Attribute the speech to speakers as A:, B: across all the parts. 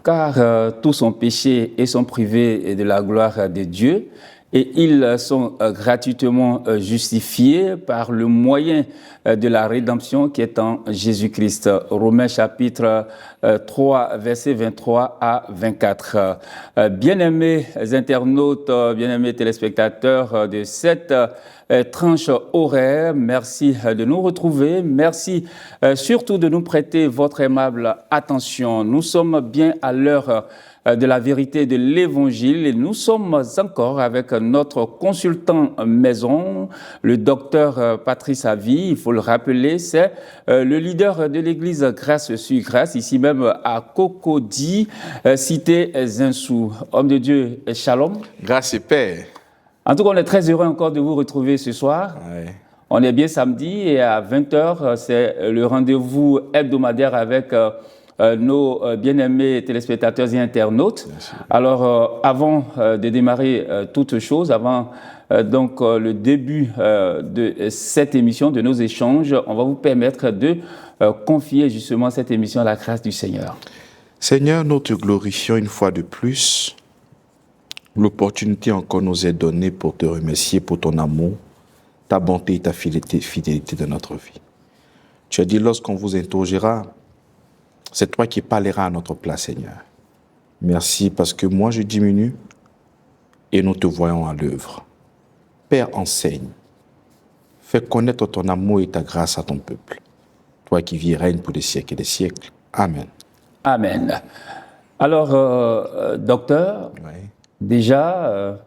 A: car tous ont péché et sont privés de la gloire de Dieu, et ils sont gratuitement justifiés par le moyen de la rédemption qui est en Jésus-Christ. Romains chapitre 3, versets 23 à 24. Bien-aimés internautes, bien-aimés téléspectateurs de cette tranche horaire, merci de nous retrouver, merci surtout de nous prêter votre aimable attention. Nous sommes bien à l'heure de la vérité de l'Évangile et nous sommes encore avec notre consultant maison, le docteur Patrice Avi. Il faut le rappeler, c'est le leader de l'église Grâce sur Grâce, ici même à Cocody, cité Zinsou. Homme de Dieu, shalom.
B: Grâce et paix.
A: En tout cas, on est très heureux encore de vous retrouver ce soir.
B: Ouais.
A: On est bien samedi et à 20h, c'est le rendez-vous hebdomadaire avec nos bien-aimés téléspectateurs et internautes. Alors, avant de démarrer toute chose, avant donc le début de cette émission, de nos échanges, on va vous permettre de confier justement cette émission à la grâce du Seigneur.
B: Seigneur, nous te glorifions une fois de plus. L'opportunité encore nous est donnée pour te remercier pour ton amour, ta bonté et ta fidélité de notre vie. Tu as dit, lorsqu'on vous interrogera, c'est toi qui parleras à notre place, Seigneur. Merci parce que moi je diminue et nous te voyons à l'œuvre. Père, enseigne. Fais connaître ton amour et ta grâce à ton peuple. Toi qui vis et règnes pour des siècles et des siècles. Amen.
A: Amen. Alors, docteur,
B: Ouais.
A: déjà,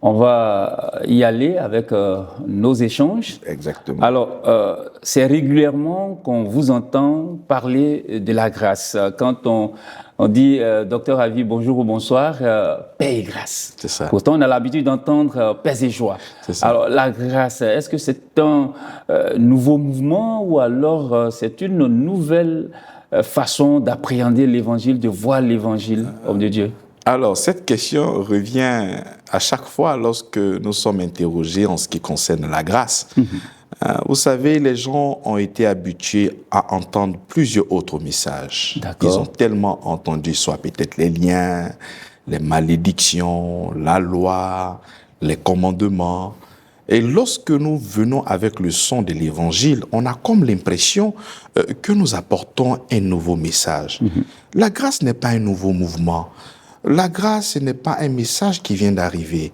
A: on va y aller avec nos échanges.
B: Exactement.
A: Alors, c'est régulièrement qu'on vous entend parler de la grâce. Quand on dit, docteur Avi, bonjour ou bonsoir, paix et grâce.
B: C'est ça.
A: Pourtant, on a l'habitude d'entendre paix et joie.
B: C'est ça.
A: Alors, la grâce, est-ce que c'est un nouveau mouvement ou alors c'est une nouvelle façon d'appréhender l'évangile, de voir l'évangile, homme de Dieu?
B: Alors, cette question revient à chaque fois lorsque nous sommes interrogés en ce qui concerne la grâce. Vous savez, les gens ont été habitués à entendre plusieurs autres messages.
A: D'accord.
B: Ils ont tellement entendu, soit peut-être les liens, les malédictions, la loi, les commandements. Et lorsque nous venons avec le son de l'évangile, on a comme l'impression que nous apportons un nouveau message. La grâce n'est pas un nouveau mouvement. La grâce, ce n'est pas un message qui vient d'arriver.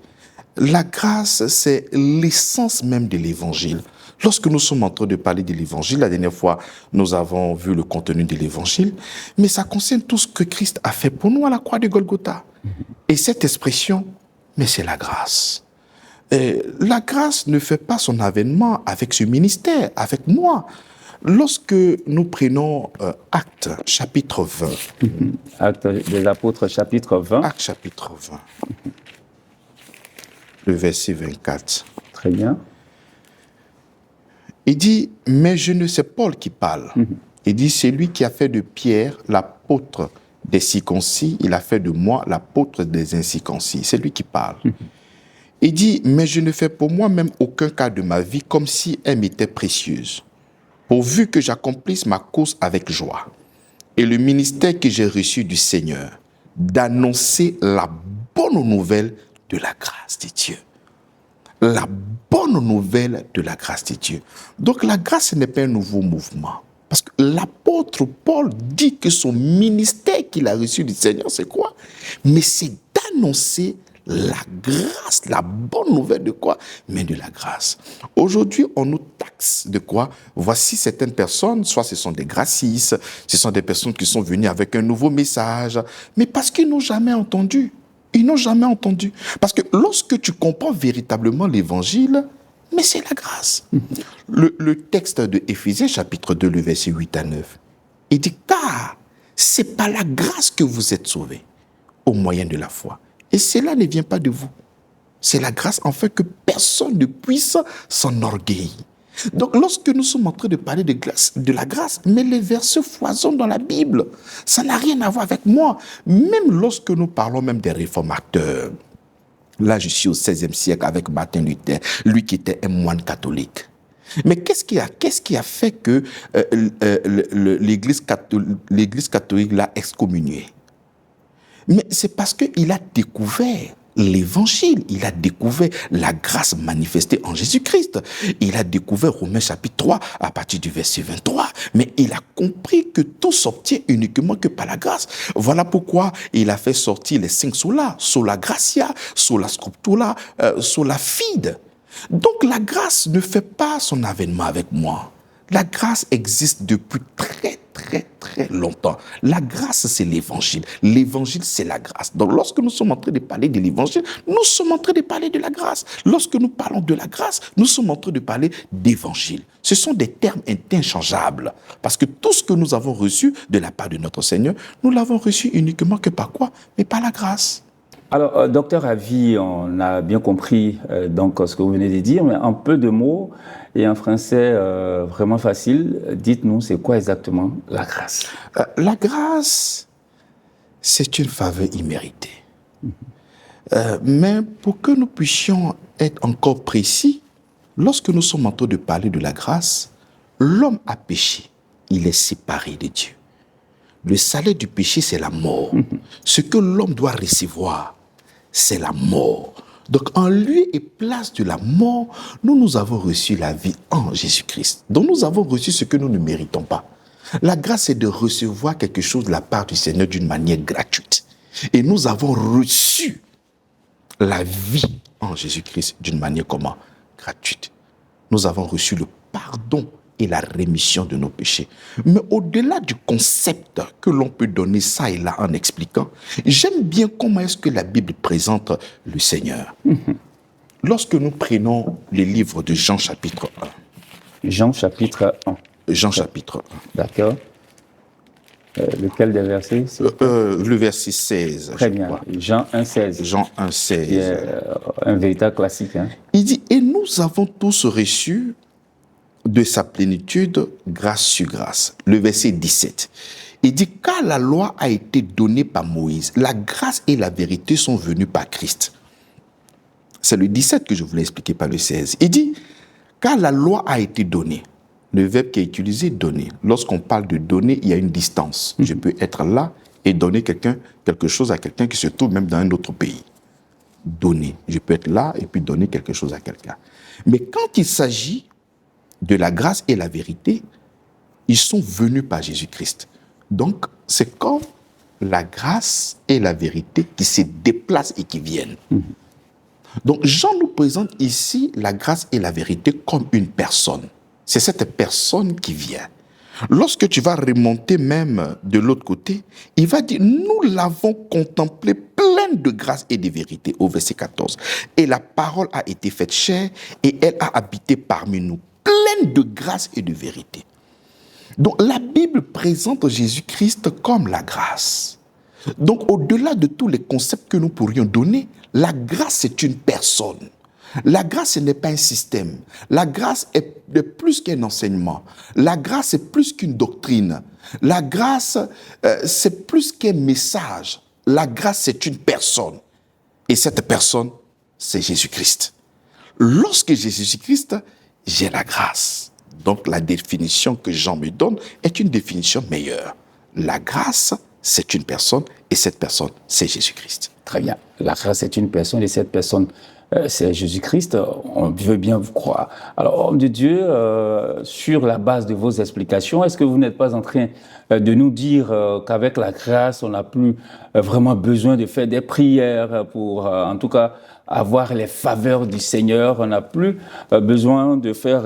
B: La grâce, c'est l'essence même de l'évangile. Lorsque nous sommes en train de parler de l'évangile, la dernière fois, nous avons vu le contenu de l'évangile, mais ça concerne tout ce que Christ a fait pour nous à la croix de Golgotha. Et cette expression, mais c'est la grâce. La grâce ne fait pas son avènement avec ce ministère, avec moi. Lorsque nous prenons Actes, chapitre 20.
A: Actes des Apôtres, chapitre 20.
B: Actes, chapitre 20. Le verset 24.
A: Très bien.
B: Il dit, mais je ne sais, Paul qui parle. Il dit, c'est lui qui a fait de Pierre l'apôtre des circoncis, il a fait de moi l'apôtre des incirconcis. C'est lui qui parle. Il dit, mais je ne fais pour moi-même aucun cas de ma vie comme si elle m'était précieuse, pourvu que j'accomplisse ma course avec joie. Et le ministère que j'ai reçu du Seigneur, d'annoncer la bonne nouvelle de la grâce de Dieu. La bonne nouvelle de la grâce de Dieu. Donc la grâce, ce n'est pas un nouveau mouvement. Parce que l'apôtre Paul dit que son ministère qu'il a reçu du Seigneur, c'est quoi? Mais c'est d'annoncer la grâce, la bonne nouvelle de quoi? Mais de la grâce. Aujourd'hui, on nous taxe de quoi? Voici certaines personnes, soit ce sont des gracistes, ce sont des personnes qui sont venues avec un nouveau message, mais parce qu'ils n'ont jamais entendu. Ils n'ont jamais entendu. Parce que lorsque tu comprends véritablement l'évangile, mais c'est la grâce. Le texte de Éphésiens, chapitre 2, le verset 8 à 9, il dit, car c'est par la grâce que vous êtes sauvés, au moyen de la foi. Et cela ne vient pas de vous. C'est la grâce en fait que personne ne puisse s'enorgueillir. Donc lorsque nous sommes en train de parler de la grâce, mais les versets foisonnent dans la Bible. Ça n'a rien à voir avec moi. Même lorsque nous parlons même des réformateurs. Là, je suis au XVIe siècle avec Martin Luther, lui qui était un moine catholique. Mais qu'est-ce qui a fait que l'Église catholique l'a excommunié? Mais c'est parce qu'il a découvert l'évangile, il a découvert la grâce manifestée en Jésus-Christ. Il a découvert Romains chapitre 3 à partir du verset 23. Mais il a compris que tout s'obtient uniquement que par la grâce. Voilà pourquoi il a fait sortir les 5 solas, sola gratia, sola scriptura, sola fide. Donc la grâce ne fait pas son avènement avec moi. La grâce existe depuis très longtemps. La grâce, c'est l'évangile. L'évangile, c'est la grâce. Donc, lorsque nous sommes en train de parler de l'évangile, nous sommes en train de parler de la grâce. Lorsque nous parlons de la grâce, nous sommes en train de parler d'évangile. Ce sont des termes interchangeables. Parce que tout ce que nous avons reçu de la part de notre Seigneur, nous l'avons reçu uniquement que par quoi? Mais par la grâce.
A: Alors, docteur Avi, on a bien compris donc ce que vous venez de dire, mais en peu de mots et en français vraiment facile, dites-nous, c'est quoi exactement la grâce?
B: La grâce, c'est une faveur imméritée. Mais pour que nous puissions être encore précis, lorsque nous sommes en train de parler de la grâce, l'homme a péché, il est séparé de Dieu. Le salaire du péché, c'est la mort. Ce que l'homme doit recevoir, c'est la mort. Donc, en lieu et place de la mort, nous avons reçu la vie en Jésus-Christ. Donc, nous avons reçu ce que nous ne méritons pas. La grâce, c'est de recevoir quelque chose de la part du Seigneur d'une manière gratuite. Et nous avons reçu la vie en Jésus-Christ d'une manière comment? Gratuite. Nous avons reçu le pardon et la rémission de nos péchés. Mais au-delà du concept que l'on peut donner ça et là en expliquant, j'aime bien comment est-ce que la Bible présente le Seigneur. Lorsque nous prenons les livres de Jean chapitre 1.
A: Jean chapitre 1.
B: Jean chapitre 1.
A: D'accord. Lequel des versets?
B: Le verset 16.
A: Très bien. Jean 1, 16.
B: Jean 1, 16.
A: C'est un véritable classique. Hein?
B: Il dit, et nous avons tous reçu de sa plénitude, grâce sur grâce. Le verset 17. Il dit, car la loi a été donnée par Moïse, la grâce et la vérité sont venues par Christ. C'est le 17 que je voulais expliquer par le 16. Il dit, car la loi a été donnée. Le verbe qui est utilisé, donner. Lorsqu'on parle de donner, il y a une distance. Je peux être là et donner quelque chose à quelqu'un qui se trouve même dans un autre pays. Donner. Je peux être là et puis donner quelque chose à quelqu'un. Mais quand il s'agit de la grâce et la vérité, ils sont venus par Jésus-Christ. Donc, c'est comme la grâce et la vérité qui se déplacent et qui viennent. Donc, Jean nous présente ici la grâce et la vérité comme une personne. C'est cette personne qui vient. Lorsque tu vas remonter même de l'autre côté, il va dire, nous l'avons contemplé pleine de grâce et de vérité, au verset 14. Et la parole a été faite chair et elle a habité parmi nous, pleine de grâce et de vérité. Donc la Bible présente Jésus-Christ comme la grâce. Donc au-delà de tous les concepts que nous pourrions donner, la grâce c'est une personne. La grâce ce n'est pas un système. La grâce est plus qu'un enseignement. La grâce c'est plus qu'une doctrine. La grâce c'est plus qu'un message. La grâce c'est une personne. Et cette personne c'est Jésus-Christ. Lorsque j'ai Jésus-Christ, j'ai la grâce. Donc la définition que Jean me donne est une définition meilleure. La grâce, c'est une personne et cette personne, c'est Jésus-Christ.
A: Très bien. La grâce, c'est une personne et cette personne, c'est Jésus-Christ. On veut bien vous croire. Alors, homme de Dieu, sur la base de vos explications, est-ce que vous n'êtes pas en train de nous dire qu'avec la grâce, on n'a plus vraiment besoin de faire des prières pour, en tout cas, avoir les faveurs du Seigneur? On n'a plus besoin de faire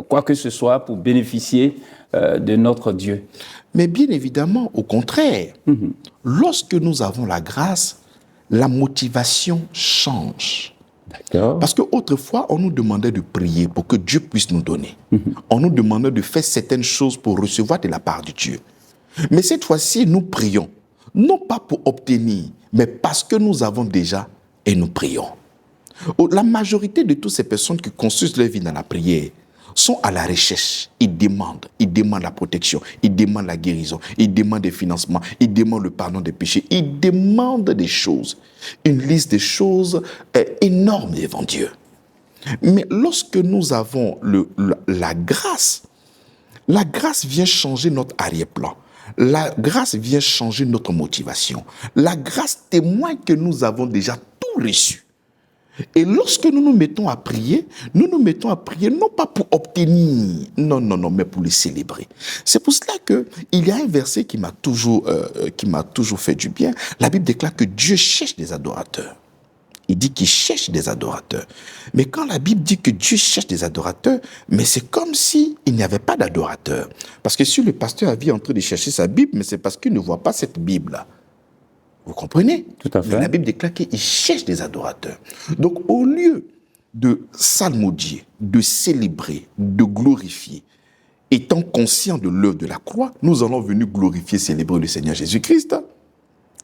A: quoi que ce soit pour bénéficier de notre Dieu.
B: Mais bien évidemment, au contraire, lorsque nous avons la grâce, la motivation change.
A: D'accord.
B: Parce qu'autrefois, on nous demandait de prier pour que Dieu puisse nous donner. On nous demandait de faire certaines choses pour recevoir de la part de Dieu. Mais cette fois-ci, nous prions, non pas pour obtenir, mais parce que nous avons déjà et nous prions. La majorité de toutes ces personnes qui construisent leur vie dans la prière sont à la recherche. Ils demandent la protection, ils demandent la guérison, ils demandent des financements, ils demandent le pardon des péchés, ils demandent des choses, une liste de choses énorme devant Dieu. Mais lorsque nous avons la grâce vient changer notre arrière-plan. La grâce vient changer notre motivation. La grâce témoigne que nous avons déjà tout reçu. Et lorsque nous nous mettons à prier non pas pour obtenir, non, mais pour le célébrer. C'est pour cela qu'il y a un verset qui m'a toujours fait du bien. La Bible déclare que Dieu cherche des adorateurs. Il dit qu'il cherche des adorateurs. Mais quand la Bible dit que Dieu cherche des adorateurs, mais c'est comme s'il n'y avait pas d'adorateurs. Parce que si le pasteur avait en train de chercher sa Bible, mais c'est parce qu'il ne voit pas cette Bible-là. Vous comprenez?
A: Tout à fait.
B: Mais la Bible déclare qu'il cherche des adorateurs. Donc, au lieu de psalmodier, de célébrer, de glorifier, étant conscient de l'œuvre de la croix, nous allons venir glorifier, célébrer le Seigneur Jésus-Christ.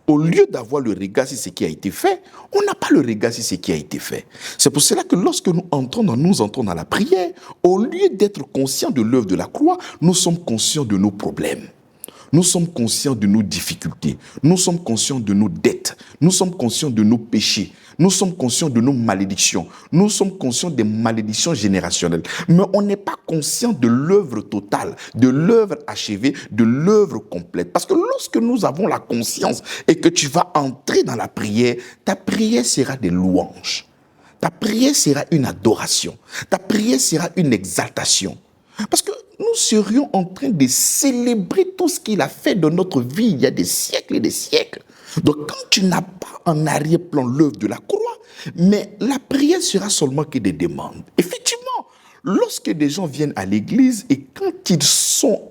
B: Au lieu d'avoir le regard sur ce qui a été fait, on n'a pas le regard sur ce qui a été fait. C'est pour cela que lorsque nous entrons dans la prière, au lieu d'être conscients de l'œuvre de la croix, nous sommes conscients de nos problèmes. Nous sommes conscients de nos difficultés, nous sommes conscients de nos dettes, nous sommes conscients de nos péchés, nous sommes conscients de nos malédictions, nous sommes conscients des malédictions générationnelles. Mais on n'est pas conscient de l'œuvre totale, de l'œuvre achevée, de l'œuvre complète. Parce que lorsque nous avons la conscience et que tu vas entrer dans la prière, ta prière sera des louanges. Ta prière sera une adoration. Ta prière sera une exaltation. Parce que nous serions en train de célébrer tout ce qu'il a fait dans notre vie il y a des siècles et des siècles. Donc quand tu n'as pas en arrière-plan l'œuvre de la croix, mais la prière sera seulement que des demandes. Effectivement, lorsque des gens viennent à l'église et quand ils sont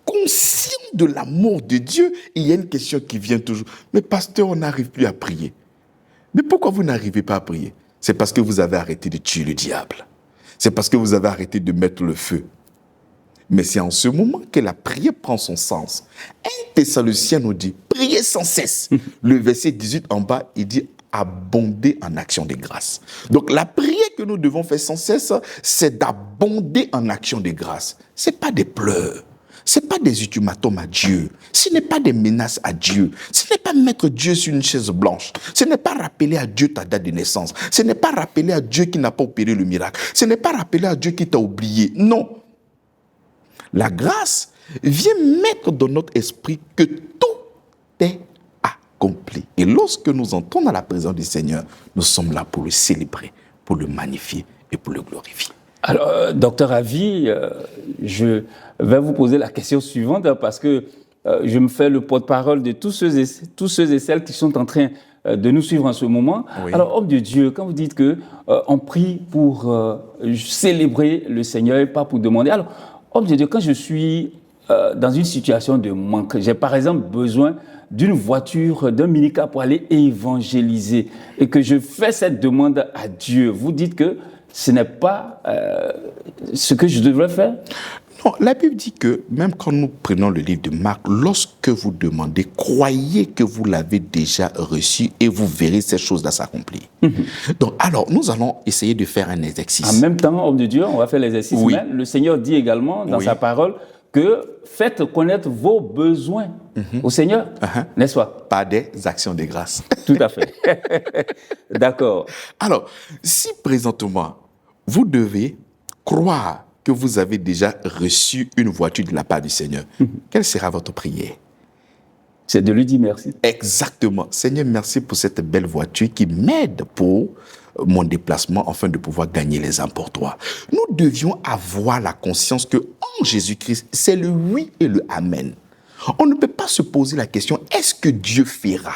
B: conscients de l'amour de Dieu, il y a une question qui vient toujours. Mais pasteur, on n'arrive plus à prier. Mais pourquoi vous n'arrivez pas à prier? C'est parce que vous avez arrêté de tuer le diable. C'est parce que vous avez arrêté de mettre le feu. Mais c'est en ce moment que la prière prend son sens. 1 Thessaloniciens nous dit, priez sans cesse. Le verset 18 en bas, il dit, abonder en action de grâce. Donc la prière que nous devons faire sans cesse, c'est d'abonder en action de grâce. Ce n'est pas des pleurs. Ce n'est pas des ultimatums à Dieu. Ce n'est pas des menaces à Dieu. Ce n'est pas mettre Dieu sur une chaise blanche. Ce n'est pas rappeler à Dieu ta date de naissance. Ce n'est pas rappeler à Dieu qui n'a pas opéré le miracle. Ce n'est pas rappeler à Dieu qui t'a oublié. Non. La grâce vient mettre dans notre esprit que tout est accompli. Et lorsque nous entrons dans la présence du Seigneur, nous sommes là pour le célébrer, pour le magnifier et pour le glorifier.
A: Alors, docteur Avi, je vais vous poser la question suivante parce que je me fais le porte-parole de tous ceux et celles qui sont en train de nous suivre en ce moment. Oui. Alors, homme de Dieu, quand vous dites qu'on prie pour célébrer le Seigneur et pas pour demander. Alors, homme de Dieu, quand je suis dans une situation de manque, j'ai par exemple besoin d'une voiture, d'un minicar pour aller évangéliser et que je fais cette demande à Dieu, vous dites que ce n'est pas ce que je devrais faire?
B: Non, la Bible dit que même quand nous prenons le livre de Marc, lorsque vous demandez, croyez que vous l'avez déjà reçu et vous verrez ces choses-là s'accomplir. Donc, alors, nous allons essayer de faire un exercice.
A: En même temps, homme de Dieu, on va faire l'exercice. Oui. Mais le Seigneur dit également dans sa parole que faites connaître vos besoins au Seigneur, n'est-ce pas?
B: Par des actions de grâce.
A: Tout à fait. D'accord.
B: Alors, si présentement, vous devez croire que vous avez déjà reçu une voiture de la part du Seigneur, quelle sera votre prière?
A: C'est de lui dire merci.
B: Exactement. Seigneur, merci pour cette belle voiture qui m'aide pour mon déplacement afin de pouvoir gagner les âmes pour toi. Nous devions avoir la conscience que en Jésus-Christ, c'est le oui et le amen. On ne peut pas se poser la question, est-ce que Dieu fera?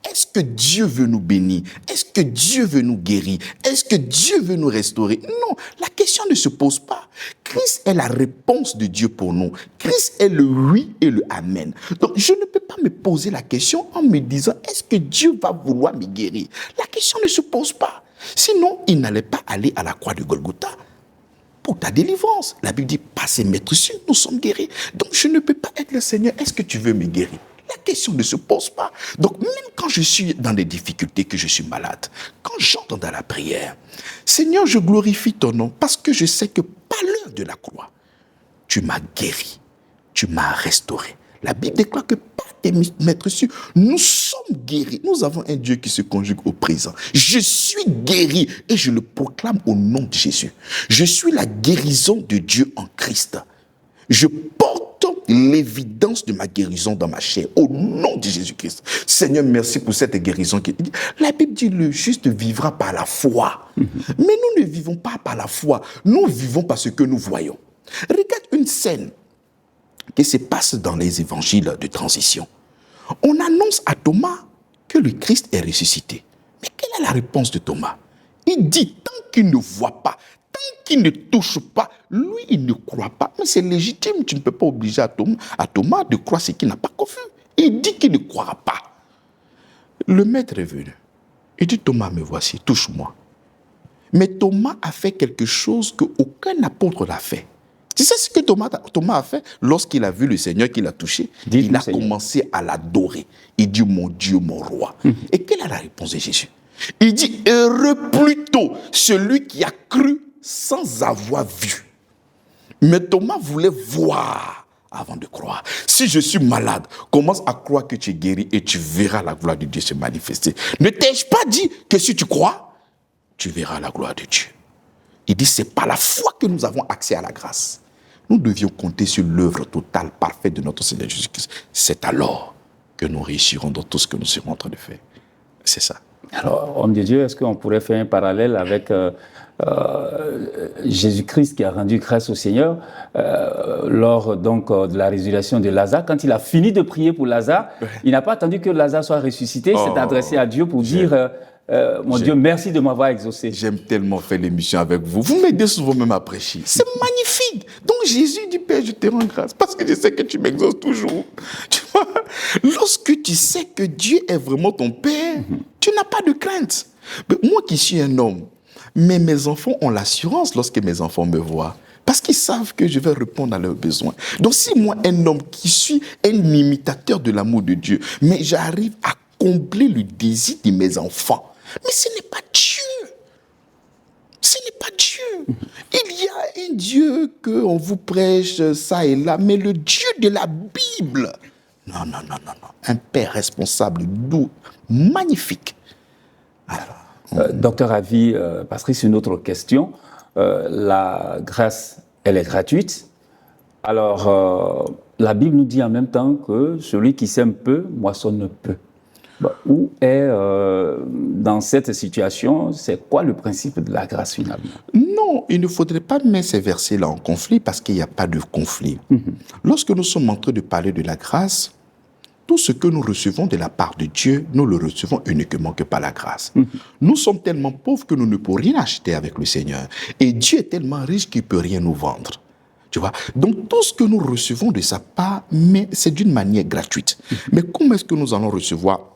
B: Est-ce que Dieu veut nous bénir? Est-ce que Dieu veut nous guérir? Est-ce que Dieu veut nous restaurer? Non, la question ne se pose pas. Christ est la réponse de Dieu pour nous. Christ est le oui et le amen. Donc, je ne peux pas me poser la question en me disant, est-ce que Dieu va vouloir me guérir? La question ne se pose pas. Sinon, il n'allait pas aller à la croix de Golgotha pour ta délivrance. La Bible dit, par ses maîtresses, nous sommes guéris. Donc, je ne peux pas être le Seigneur. Est-ce que tu veux me guérir? La question ne se pose pas. Donc, même quand je suis dans des difficultés, que je suis malade, quand j'entre dans la prière, Seigneur, je glorifie ton nom parce que je sais que par l'heure de la croix, tu m'as guéri, tu m'as restauré. La Bible déclare que par tes maîtresses, nous sommes guéris. Nous avons un Dieu qui se conjugue au présent. Je suis guéri et je le proclame au nom de Jésus. Je suis la guérison de Dieu en Christ. Je porte l'évidence de ma guérison dans ma chair, au nom de Jésus-Christ. Seigneur, merci pour cette guérison. La Bible dit, le juste vivra par la foi. Mais nous ne vivons pas par la foi, nous vivons par ce que nous voyons. Regarde une scène qui se passe dans les évangiles de transition. On annonce à Thomas que le Christ est ressuscité. Mais quelle est la réponse de Thomas? Il dit, tant qu'il ne voit pas, tant qu'il ne touche pas, lui, il ne croit pas. Mais c'est légitime, tu ne peux pas obliger à Thomas de croire ce qu'il n'a pas connu. Il dit qu'il ne croira pas. Le maître est venu. Il dit, Thomas, me voici, touche-moi. Mais Thomas a fait quelque chose qu'aucun apôtre n'a fait. Tu sais ce que Thomas a fait lorsqu'il a vu le Seigneur qu'il a touché? Il a commencé à l'adorer. Il dit, mon Dieu, mon roi. Et quelle est la réponse de Jésus? Il dit, heureux plutôt celui qui a cru sans avoir vu. Mais Thomas voulait voir avant de croire. Si je suis malade, commence à croire que tu es guéri et tu verras la gloire de Dieu se manifester. Ne t'ai-je pas dit que si tu crois, tu verras la gloire de Dieu? Il dit, c'est par la foi que nous avons accès à la grâce. Nous devions compter sur l'œuvre totale, parfaite de notre Seigneur Jésus-Christ. C'est alors que nous réussirons dans tout ce que nous serons en train de faire. C'est ça.
A: Alors, homme de Dieu, est-ce qu'on pourrait faire un parallèle avec Jésus-Christ qui a rendu grâce au Seigneur lors donc de la résurrection de Lazare? Quand il a fini de prier pour Lazare, il n'a pas attendu que Lazare soit ressuscité, il s'est adressé à Dieu pour dire mon Dieu, merci de m'avoir exaucé.
B: J'aime tellement faire l'émission avec vous. Vous m'aidez souvent même à prêcher. C'est magnifique. Donc Jésus dit, Père, je te rends grâce parce que je sais que tu m'exauces toujours. Tu vois, lorsque tu sais que Dieu est vraiment ton Père, tu n'as pas de crainte. Mais moi qui suis un homme, mais mes enfants ont l'assurance lorsque mes enfants me voient. Parce qu'ils savent que je vais répondre à leurs besoins. Donc si moi, un homme qui suis un imitateur de l'amour de Dieu, mais j'arrive à combler le désir de mes enfants, mais ce n'est pas Dieu. Ce n'est pas Dieu. Il y a un Dieu qu'on vous prêche ça et là, mais le Dieu de la Bible. Non. Un Père responsable, doux, magnifique.
A: Docteur Avi, Patrice, une autre question. La grâce, elle est gratuite. Alors, la Bible nous dit en même temps que celui qui sème peu, moissonne peu. Où est, dans cette situation, c'est quoi le principe de la grâce finalement?
B: Non, il ne faudrait pas mettre ces versets-là en conflit parce qu'il n'y a pas de conflit. Lorsque nous sommes en train de parler de la grâce, tout ce que nous recevons de la part de Dieu, nous le recevons uniquement que par la grâce. Nous sommes tellement pauvres que nous ne pouvons rien acheter avec le Seigneur. Et Dieu est tellement riche qu'il ne peut rien nous vendre. Tu vois? Donc tout ce que nous recevons de sa part, mais c'est d'une manière gratuite. Mais comment est-ce que nous allons recevoir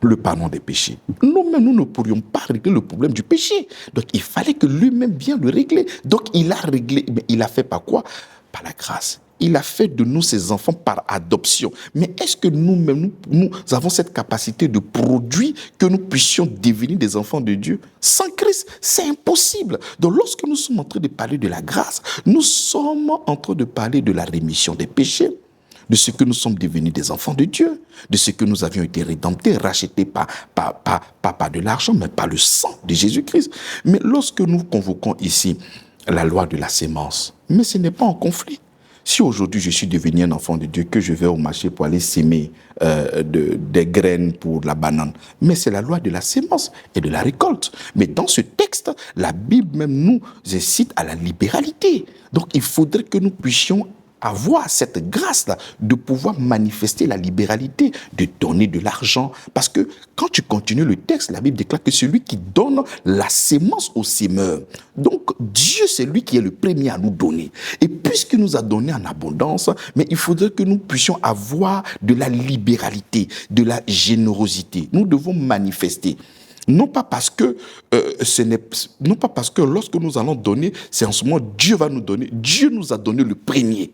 B: le pardon des péchés? Nous-mêmes, nous ne pourrions pas régler le problème du péché. Donc, il fallait que lui-même vienne le régler. Donc, il a réglé. Mais il a fait par quoi? Par la grâce. Il a fait de nous ses enfants par adoption. Mais est-ce que nous-mêmes, nous avons cette capacité de produire que nous puissions devenir des enfants de Dieu? Sans Christ, c'est impossible. Donc, lorsque nous sommes en train de parler de la grâce, nous sommes en train de parler de la rémission des péchés, de ce que nous sommes devenus des enfants de Dieu, de ce que nous avions été rédemptés, rachetés pas de l'argent, mais par le sang de Jésus-Christ. Mais lorsque nous convoquons ici la loi de la sémence, mais ce n'est pas en conflit. Si aujourd'hui je suis devenu un enfant de Dieu, que je vais au marché pour aller s'aimer des graines pour la banane, mais c'est la loi de la sémence et de la récolte. Mais dans ce texte, la Bible même nous incite à la libéralité. Donc il faudrait que nous puissions avoir cette grâce-là de pouvoir manifester la libéralité, de donner de l'argent. Parce que quand tu continues le texte, la Bible déclare que celui qui donne la sémence au semeur. Donc Dieu, c'est lui qui est le premier à nous donner. Et puisqu'il nous a donné en abondance, mais il faudrait que nous puissions avoir de la libéralité, de la générosité. Nous devons manifester. Non pas parce que lorsque nous allons donner, c'est en ce moment Dieu va nous donner. Dieu nous a donné le premier.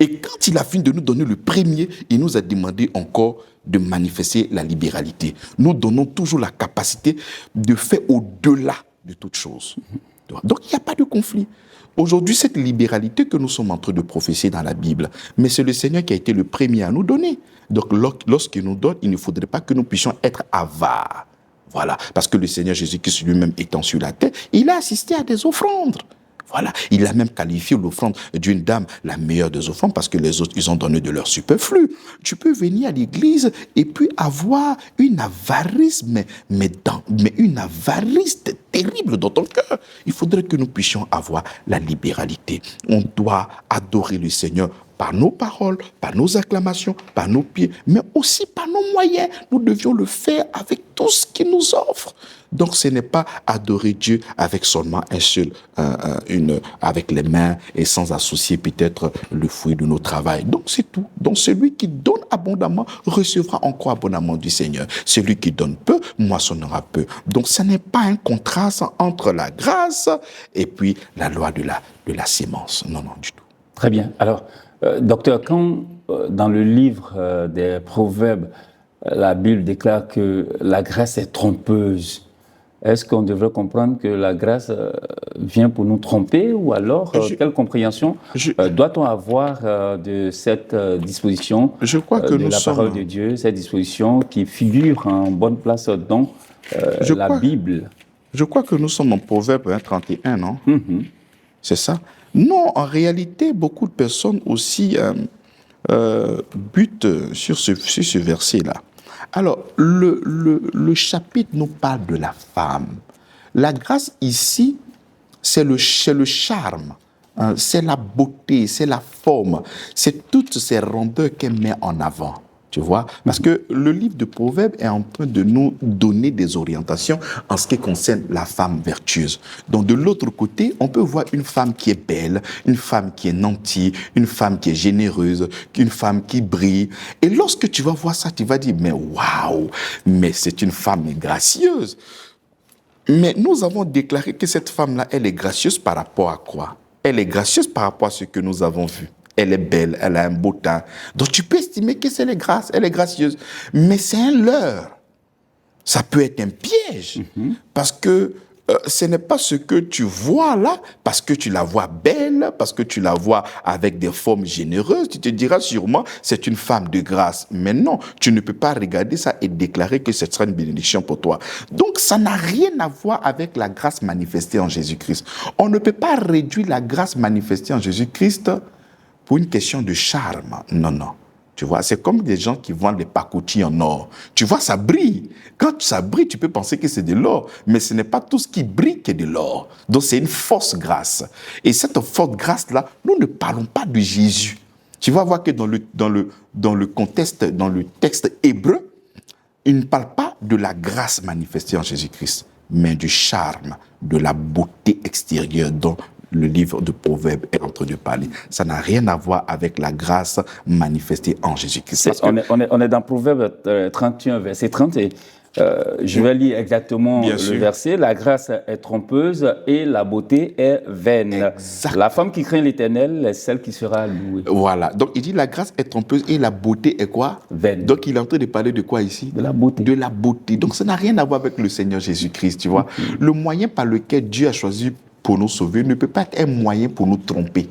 B: Et quand il a fini de nous donner le premier, il nous a demandé encore de manifester la libéralité. Nous donnons toujours la capacité de faire au-delà de toute chose. Donc il n'y a pas de conflit. Aujourd'hui, cette libéralité que nous sommes en train de prophétiser dans la Bible, mais c'est le Seigneur qui a été le premier à nous donner. Donc lorsqu'il nous donne, il ne faudrait pas que nous puissions être avares. Voilà, parce que le Seigneur Jésus-Christ lui-même étant sur la terre, il a assisté à des offrandes. Voilà, il a même qualifié l'offrande d'une dame la meilleure des offrandes parce que les autres, ils ont donné de leur superflu. Tu peux venir à l'église et puis avoir une avarice, mais une avarice terrible dans ton cœur. Il faudrait que nous puissions avoir la libéralité. On doit adorer le Seigneur par nos paroles, par nos acclamations, par nos pieds, mais aussi par nos moyens. Nous devions le faire avec tout ce qu'il nous offre. Donc, ce n'est pas adorer Dieu avec seulement avec les mains et sans associer peut-être le fruit de nos travail. Donc, c'est tout. Donc, celui qui donne abondamment recevra encore abondamment du Seigneur. Celui qui donne peu moissonnera peu. Donc, ce n'est pas un contraste entre la grâce et puis la loi de la sémence. Non, du tout.
A: Très bien. Alors, docteur, quand dans le livre des Proverbes, la Bible déclare que la grâce est trompeuse, est-ce qu'on devrait comprendre que la grâce vient pour nous tromper ou alors quelle compréhension doit-on avoir de cette disposition de la parole de Dieu, cette disposition qui figure en bonne place dans la Bible?
B: Je crois que nous sommes en Proverbe 31, non? C'est ça? Non, en réalité, beaucoup de personnes aussi butent sur ce verset-là. Alors, le chapitre nous parle de la femme. La grâce ici, c'est le charme, hein, c'est la beauté, c'est la forme, c'est toutes ces rondeurs qu'elle met en avant. Tu vois? Parce que le livre de Proverbes est en train de nous donner des orientations en ce qui concerne la femme vertueuse. Donc, de l'autre côté, on peut voir une femme qui est belle, une femme qui est nantie, une femme qui est généreuse, une femme qui brille. Et lorsque tu vas voir ça, tu vas dire, mais waouh, mais c'est une femme gracieuse. Mais nous avons déclaré que cette femme-là, elle est gracieuse par rapport à quoi? Elle est gracieuse par rapport à ce que nous avons vu. Elle est belle, elle a un beau teint. Donc tu peux estimer que c'est grâce, elle est gracieuse. Mais c'est un leurre. Ça peut être un piège. Parce que ce n'est pas ce que tu vois là, parce que tu la vois belle, parce que tu la vois avec des formes généreuses. Tu te diras sûrement, c'est une femme de grâce. Mais non, tu ne peux pas regarder ça et déclarer que ce sera une bénédiction pour toi. Donc ça n'a rien à voir avec la grâce manifestée en Jésus-Christ. On ne peut pas réduire la grâce manifestée en Jésus-Christ pour une question de charme. Non. Tu vois, c'est comme des gens qui vendent des pacotilles en or. Tu vois, ça brille. Quand ça brille, tu peux penser que c'est de l'or. Mais ce n'est pas tout ce qui brille qui est de l'or. Donc, c'est une fausse grâce. Et cette fausse grâce-là, nous ne parlons pas de Jésus. Tu vas voir que dans le contexte, dans le texte hébreu, il ne parle pas de la grâce manifestée en Jésus-Christ, mais du charme, de la beauté extérieure dont le livre de Proverbes est en train de parler. Ça n'a rien à voir avec la grâce manifestée en Jésus-Christ.
A: On est dans Proverbes 31, verset 30, et je vais lire exactement le verset. La grâce est trompeuse et la beauté est vaine.
B: Exact.
A: La femme qui craint l'Éternel est celle qui sera louée.
B: Voilà. Donc, il dit la grâce est trompeuse et la beauté est quoi?
A: Vaine.
B: Donc, il est en train de parler de quoi ici?
A: De la beauté.
B: De la beauté. Donc, ça n'a rien à voir avec le Seigneur Jésus-Christ, tu vois. Le moyen par lequel Dieu a choisi pour nous sauver ne peut pas être un moyen pour nous tromper.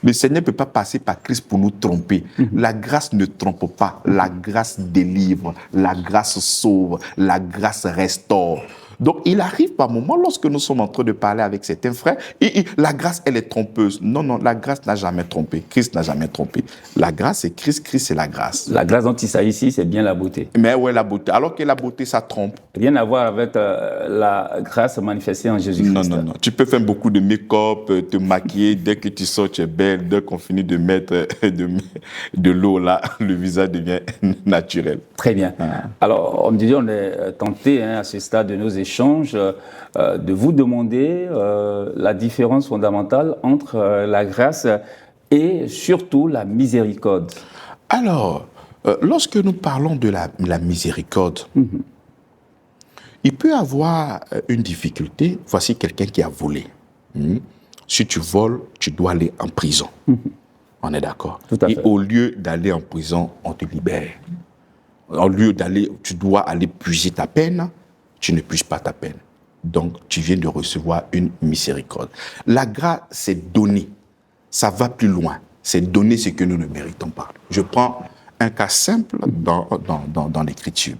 B: Le Seigneur ne peut pas passer par Christ pour nous tromper. La grâce ne trompe pas. La grâce délivre. La grâce sauve. La grâce restaure. Donc, il arrive par moments, lorsque nous sommes en train de parler avec certains frères, et la grâce, elle est trompeuse. Non, la grâce n'a jamais trompé. Christ n'a jamais trompé. La grâce, c'est Christ. Christ, c'est la grâce.
A: La grâce dont il s'agit ici, c'est bien la beauté.
B: Mais ouais, la beauté. Alors que la beauté, ça trompe.
A: Rien à voir avec la grâce manifestée en Jésus-Christ.
B: Non. Tu peux faire beaucoup de make-up, te maquiller. Dès que tu sors, tu es belle. Dès qu'on finit de mettre de l'eau là, le visage devient naturel.
A: Très bien. Alors, on me dit, on est tenté à ce stade de nos échanges de vous demander la différence fondamentale entre la grâce et surtout la miséricorde.
B: Alors, lorsque nous parlons de la miséricorde, il peut y avoir une difficulté. Voici quelqu'un qui a volé. Si tu voles, tu dois aller en prison. On est d'accord? Et au lieu d'aller en prison, on te libère. Au lieu d'aller, tu dois aller puiser ta peine, tu ne puises pas ta peine. Donc, tu viens de recevoir une miséricorde. La grâce, c'est donner. Ça va plus loin. C'est donner ce que nous ne méritons pas. Je prends un cas simple dans l'Écriture.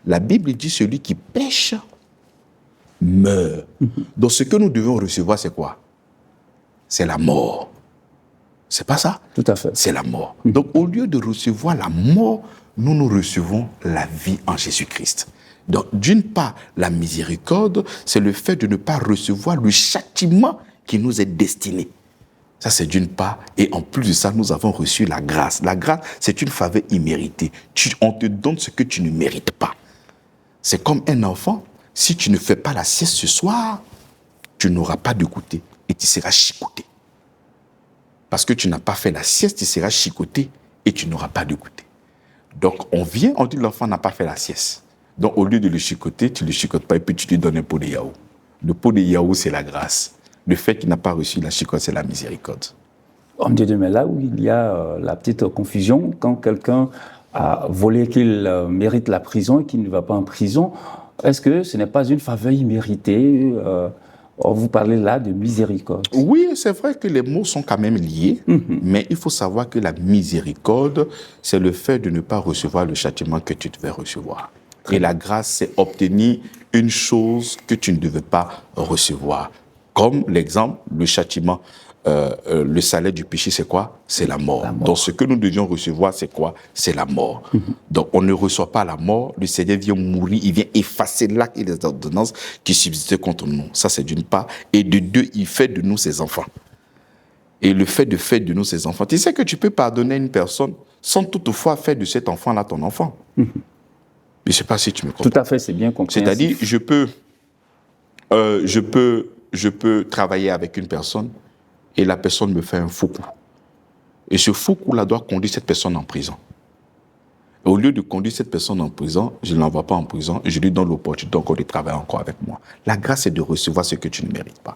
B: La Bible dit celui qui pêche meurt. Donc, ce que nous devons recevoir, c'est quoi? c'est la mort. C'est pas ça?
A: Tout à fait.
B: C'est la mort. Donc, au lieu de recevoir la mort, nous recevons la vie en Jésus-Christ. Donc, d'une part, la miséricorde, c'est le fait de ne pas recevoir le châtiment qui nous est destiné. Ça, c'est d'une part. Et en plus de ça, nous avons reçu la grâce. La grâce, c'est une faveur imméritée. On te donne ce que tu ne mérites pas. C'est comme un enfant. Si tu ne fais pas la sieste ce soir, tu n'auras pas de goûter et tu seras chicoté. Parce que tu n'as pas fait la sieste, tu seras chicoté et tu n'auras pas de goûter. Donc, on dit l'enfant n'a pas fait la sieste. Donc, au lieu de le chicoter, tu ne le chicotes pas et puis tu lui donnes un pot de yaourt. Le pot de yaourt, c'est la grâce. Le fait qu'il n'a pas reçu la chicotte, c'est la miséricorde.
A: Homme de Dieu, mais là où il y a la petite confusion, quand quelqu'un a volé qu'il mérite la prison et qu'il ne va pas en prison, est-ce que ce n'est pas une faveur imméritée vous parlez là de miséricorde.
B: Oui, c'est vrai que les mots sont quand même liés, mais il faut savoir que la miséricorde, c'est le fait de ne pas recevoir le châtiment que tu devais recevoir. Et la grâce, c'est obtenir une chose que tu ne devais pas recevoir. Comme l'exemple, le châtiment, le salaire du péché, c'est quoi? C'est la mort. Donc, ce que nous devions recevoir, c'est quoi? C'est la mort. Donc, on ne reçoit pas la mort. Le Seigneur vient mourir, il vient effacer l'acte et les ordonnances qui subsistaient contre nous. Ça, c'est d'une part. Et de deux, il fait de nous ses enfants. Et le fait de nous ses enfants. Tu sais que tu peux pardonner une personne sans toutefois faire de cet enfant-là ton enfant. Je ne sais pas si tu me comprends.
A: Tout à fait, c'est bien compris.
B: C'est-à-dire, je peux travailler avec une personne et la personne me fait un faux coup. Et ce faux coup-là doit conduire cette personne en prison. Et au lieu de conduire cette personne en prison, je ne l'envoie pas en prison et je lui donne l'opportunité encore de travailler encore avec moi. La grâce, c'est de recevoir ce que tu ne mérites pas.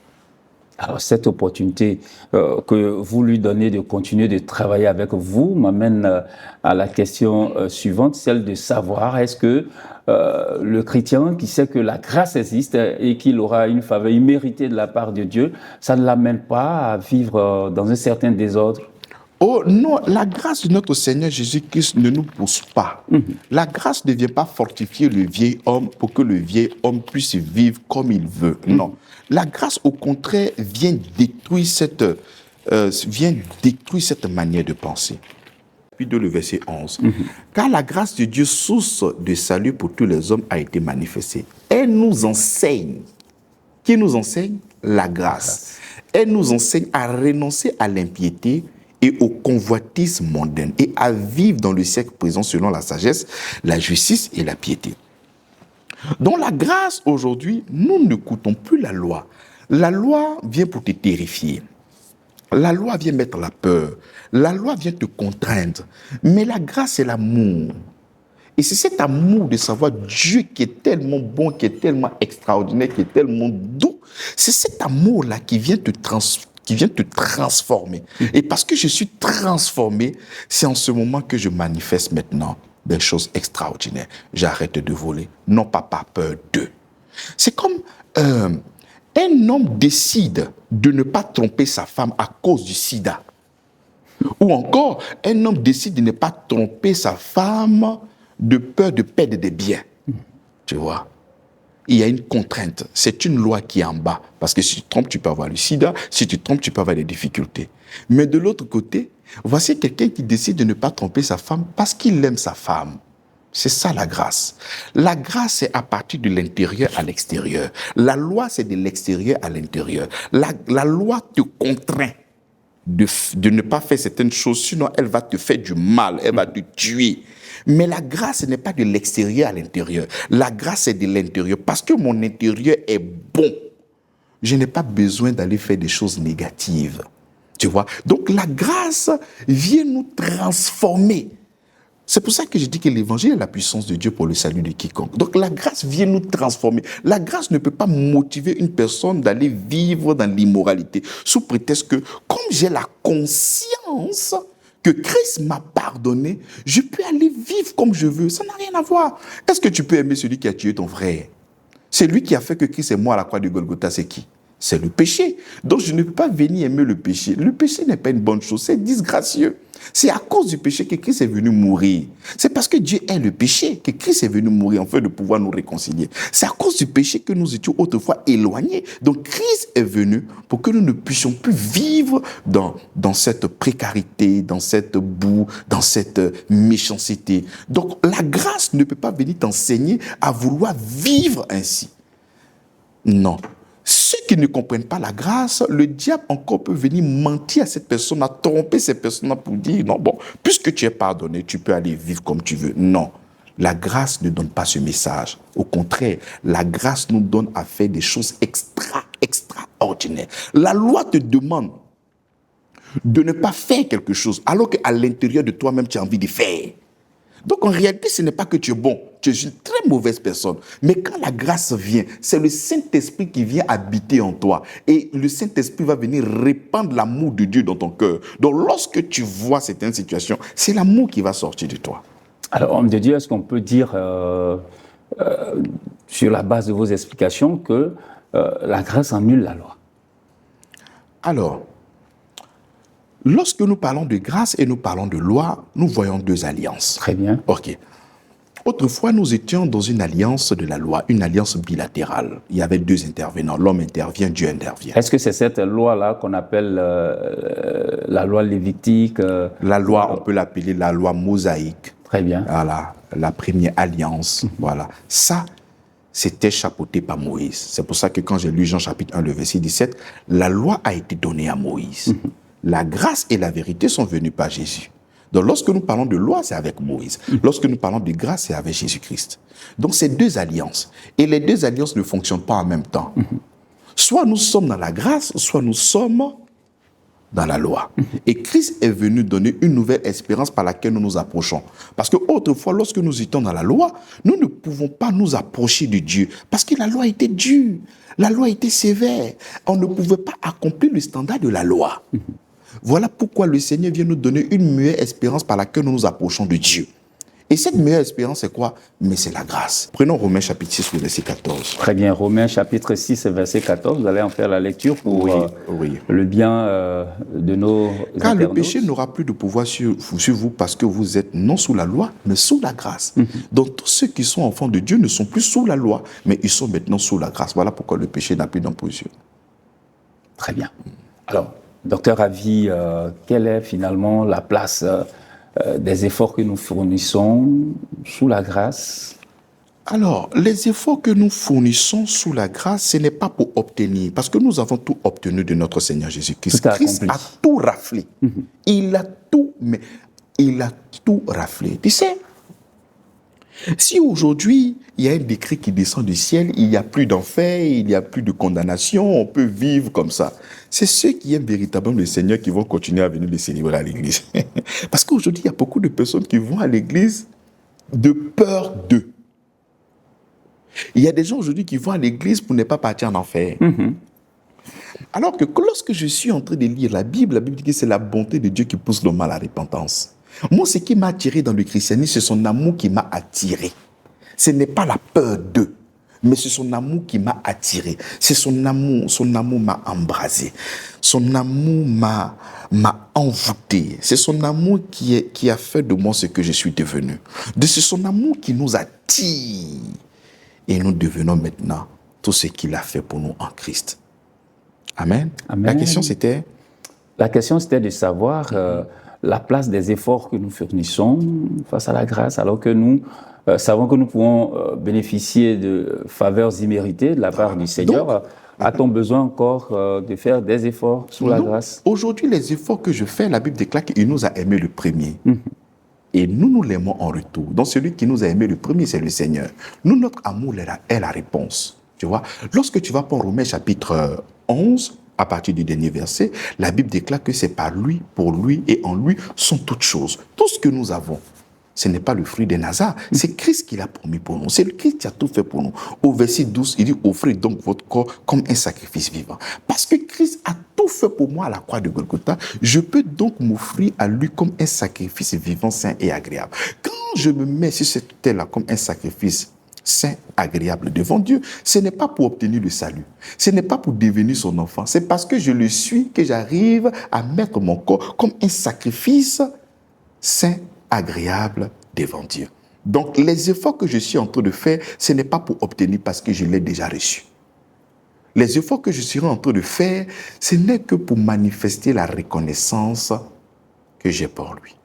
A: Alors, cette opportunité que vous lui donnez de continuer de travailler avec vous m'amène à la question suivante, celle de savoir est-ce que le chrétien qui sait que la grâce existe et qu'il aura une faveur imméritée de la part de Dieu, ça ne l'amène pas à vivre dans un certain désordre?
B: Oh non, la grâce de notre Seigneur Jésus-Christ ne nous pousse pas. La grâce ne vient pas fortifier le vieil homme pour que le vieil homme puisse vivre comme il veut. Non. La grâce, au contraire, vient détruire cette manière de penser. Puis le verset 11. Car la grâce de Dieu, source de salut pour tous les hommes, a été manifestée. Elle nous enseigne. Qui nous enseigne? La grâce. Elle nous enseigne à renoncer à l'impiété et aux convoitises mondaines et à vivre dans le siècle présent selon la sagesse, la justice et la piété. Dans la grâce, aujourd'hui, nous n'écoutons plus la loi. La loi vient pour te terrifier. La loi vient mettre la peur. La loi vient te contraindre. Mais la grâce, c'est l'amour. Et c'est cet amour de savoir Dieu qui est tellement bon, qui est tellement extraordinaire, qui est tellement doux. C'est cet amour-là qui vient te transformer. Et parce que je suis transformé, c'est en ce moment que je manifeste maintenant des choses extraordinaires. J'arrête de voler, non pas par peur d'eux. C'est comme un homme décide de ne pas tromper sa femme à cause du sida. Ou encore, un homme décide de ne pas tromper sa femme de peur de perdre des biens. Tu vois? Il y a une contrainte. C'est une loi qui est en bas. Parce que si tu te trompes, tu peux avoir le sida. Si tu te trompes, tu peux avoir des difficultés. Mais de l'autre côté, voici quelqu'un qui décide de ne pas tromper sa femme parce qu'il aime sa femme. C'est ça la grâce. La grâce, c'est à partir de l'intérieur à l'extérieur. La loi, c'est de l'extérieur à l'intérieur. La loi te contraint de ne pas faire certaines choses, sinon elle va te faire du mal, elle va te tuer. Mais la grâce, ce n'est pas de l'extérieur à l'intérieur. La grâce, c'est de l'intérieur. Parce que mon intérieur est bon, je n'ai pas besoin d'aller faire des choses négatives. Tu vois? Donc la grâce vient nous transformer. C'est pour ça que je dis que l'évangile est la puissance de Dieu pour le salut de quiconque. Donc la grâce vient nous transformer. La grâce ne peut pas motiver une personne d'aller vivre dans l'immoralité sous prétexte que, comme j'ai la conscience que Christ m'a pardonné, je peux aller vivre comme je veux. Ça n'a rien à voir. Est-ce que tu peux aimer celui qui a tué ton frère? C'est lui qui a fait que Christ est mort à la croix de Golgotha, c'est qui? c'est le péché. Donc je ne peux pas venir aimer le péché. Le péché n'est pas une bonne chose, c'est disgracieux. C'est à cause du péché que Christ est venu mourir. C'est parce que Dieu est le péché que Christ est venu mourir afin de pouvoir nous réconcilier. C'est à cause du péché que nous étions autrefois éloignés. Donc Christ est venu pour que nous ne puissions plus vivre dans cette précarité, dans cette boue, dans cette méchanceté. Donc la grâce ne peut pas venir t'enseigner à vouloir vivre ainsi. Non. Ceux qui ne comprennent pas la grâce, le diable encore peut venir mentir à cette personne, à tromper cette personne pour dire, non, bon, puisque tu es pardonné, tu peux aller vivre comme tu veux. Non, la grâce ne donne pas ce message. Au contraire, la grâce nous donne à faire des choses extraordinaires. La loi te demande de ne pas faire quelque chose, alors qu'à l'intérieur de toi-même, tu as envie de faire. Donc en réalité, ce n'est pas que tu es bon, tu es une très mauvaise personne. Mais quand la grâce vient, c'est le Saint-Esprit qui vient habiter en toi. Et le Saint-Esprit va venir répandre l'amour de Dieu dans ton cœur. Donc lorsque tu vois certaines situations, c'est l'amour qui va sortir de toi.
A: Alors, homme de Dieu, est-ce qu'on peut dire, sur la base de vos explications, que la grâce annule la loi?
B: Alors, lorsque nous parlons de grâce et nous parlons de loi, nous voyons deux alliances.
A: Très bien.
B: Ok. Autrefois, nous étions dans une alliance de la loi, une alliance bilatérale. Il y avait deux intervenants. L'homme intervient, Dieu intervient.
A: Est-ce que c'est cette loi-là qu'on appelle la loi lévitique
B: La loi, on peut l'appeler la loi mosaïque.
A: Très bien.
B: Voilà, la première alliance. Voilà. Ça, c'était chapeauté par Moïse. C'est pour ça que quand j'ai lu Jean chapitre 1, le verset 17, la loi a été donnée à Moïse. La grâce et la vérité sont venues par Jésus. Donc lorsque nous parlons de loi, c'est avec Moïse. Lorsque nous parlons de grâce, c'est avec Jésus-Christ. Donc c'est deux alliances. Et les deux alliances ne fonctionnent pas en même temps. Soit nous sommes dans la grâce, soit nous sommes dans la loi. Et Christ est venu donner une nouvelle espérance par laquelle nous nous approchons. Parce que autrefois, lorsque nous étions dans la loi, nous ne pouvons pas nous approcher de Dieu. Parce que la loi était dure. La loi était sévère. On ne pouvait pas accomplir le standard de la loi. Voilà pourquoi le Seigneur vient nous donner une meilleure espérance par laquelle nous nous approchons de Dieu. Et cette meilleure espérance, c'est quoi? Mais c'est la grâce. Prenons Romains chapitre 6, verset 14.
A: Très bien, Romains chapitre 6, verset 14. Vous allez en faire la lecture pour le bien de nos
B: Car
A: internautes.
B: le péché n'aura plus de pouvoir sur vous parce que vous êtes non sous la loi, mais sous la grâce. Donc tous ceux qui sont enfants de Dieu ne sont plus sous la loi, mais ils sont maintenant sous la grâce. Voilà pourquoi le péché n'a plus d'imposition.
A: Très bien. Alors, docteur Ravi, quelle est finalement la place des efforts que nous fournissons sous la grâce?
B: Alors, les efforts que nous fournissons sous la grâce, ce n'est pas pour obtenir, parce que nous avons tout obtenu de notre Seigneur Jésus-Christ. Christ a tout raflé. Il a tout raflé. Tu sais, si aujourd'hui, il y a un décret qui descend du ciel, il n'y a plus d'enfer, il n'y a plus de condamnation, on peut vivre comme ça. C'est ceux qui aiment véritablement le Seigneur qui vont continuer à venir le célébrer à l'église. Parce qu'aujourd'hui, il y a beaucoup de personnes qui vont à l'église de peur d'eux. Il y a des gens aujourd'hui qui vont à l'église pour ne pas partir en enfer. Alors que lorsque je suis en train de lire la Bible dit que c'est la bonté de Dieu qui pousse l'homme à la repentance. Moi, ce qui m'a attiré dans le christianisme, c'est son amour qui m'a attiré. Ce n'est pas la peur d'eux, mais c'est son amour qui m'a attiré. C'est son amour m'a embrasé. Son amour m'a envoûté. C'est son amour qui a fait de moi ce que je suis devenu. C'est son amour qui nous attire. Et nous devenons maintenant tout ce qu'il a fait pour nous en Christ. Amen.
A: Amen.
B: La question c'était
A: de savoir la place des efforts que nous fournissons face à la grâce, alors que nous savons que nous pouvons bénéficier de faveurs imméritées de la part du Seigneur. A-t-on besoin encore de faire des efforts sous la grâce?
B: Aujourd'hui, les efforts que je fais, la Bible déclare qu'il nous a aimés le premier. Et nous l'aimons en retour. Donc celui qui nous a aimés le premier, c'est le Seigneur. Nous, notre amour est la réponse. Tu vois, lorsque tu vas prendre Romains chapitre 11, à partir du dernier verset, la Bible déclare que c'est par lui, pour lui et en lui sont toutes choses. Tout ce que nous avons, ce n'est pas le fruit des hasards, c'est Christ qui l'a promis pour nous. C'est le Christ qui a tout fait pour nous. Au verset 12, il dit « Offrez donc votre corps comme un sacrifice vivant ». Parce que Christ a tout fait pour moi à la croix de Golgotha, je peux donc m'offrir à lui comme un sacrifice vivant, sain et agréable. Quand je me mets sur cette terre-là comme un sacrifice saint, agréable devant Dieu. Ce n'est pas pour obtenir le salut. Ce n'est pas pour devenir son enfant. C'est parce que je le suis que j'arrive à mettre mon corps comme un sacrifice saint, agréable devant Dieu. Donc, les efforts que je suis en train de faire, ce n'est pas pour obtenir parce que je l'ai déjà reçu. Les efforts que je serai en train de faire, ce n'est que pour manifester la reconnaissance que j'ai pour lui.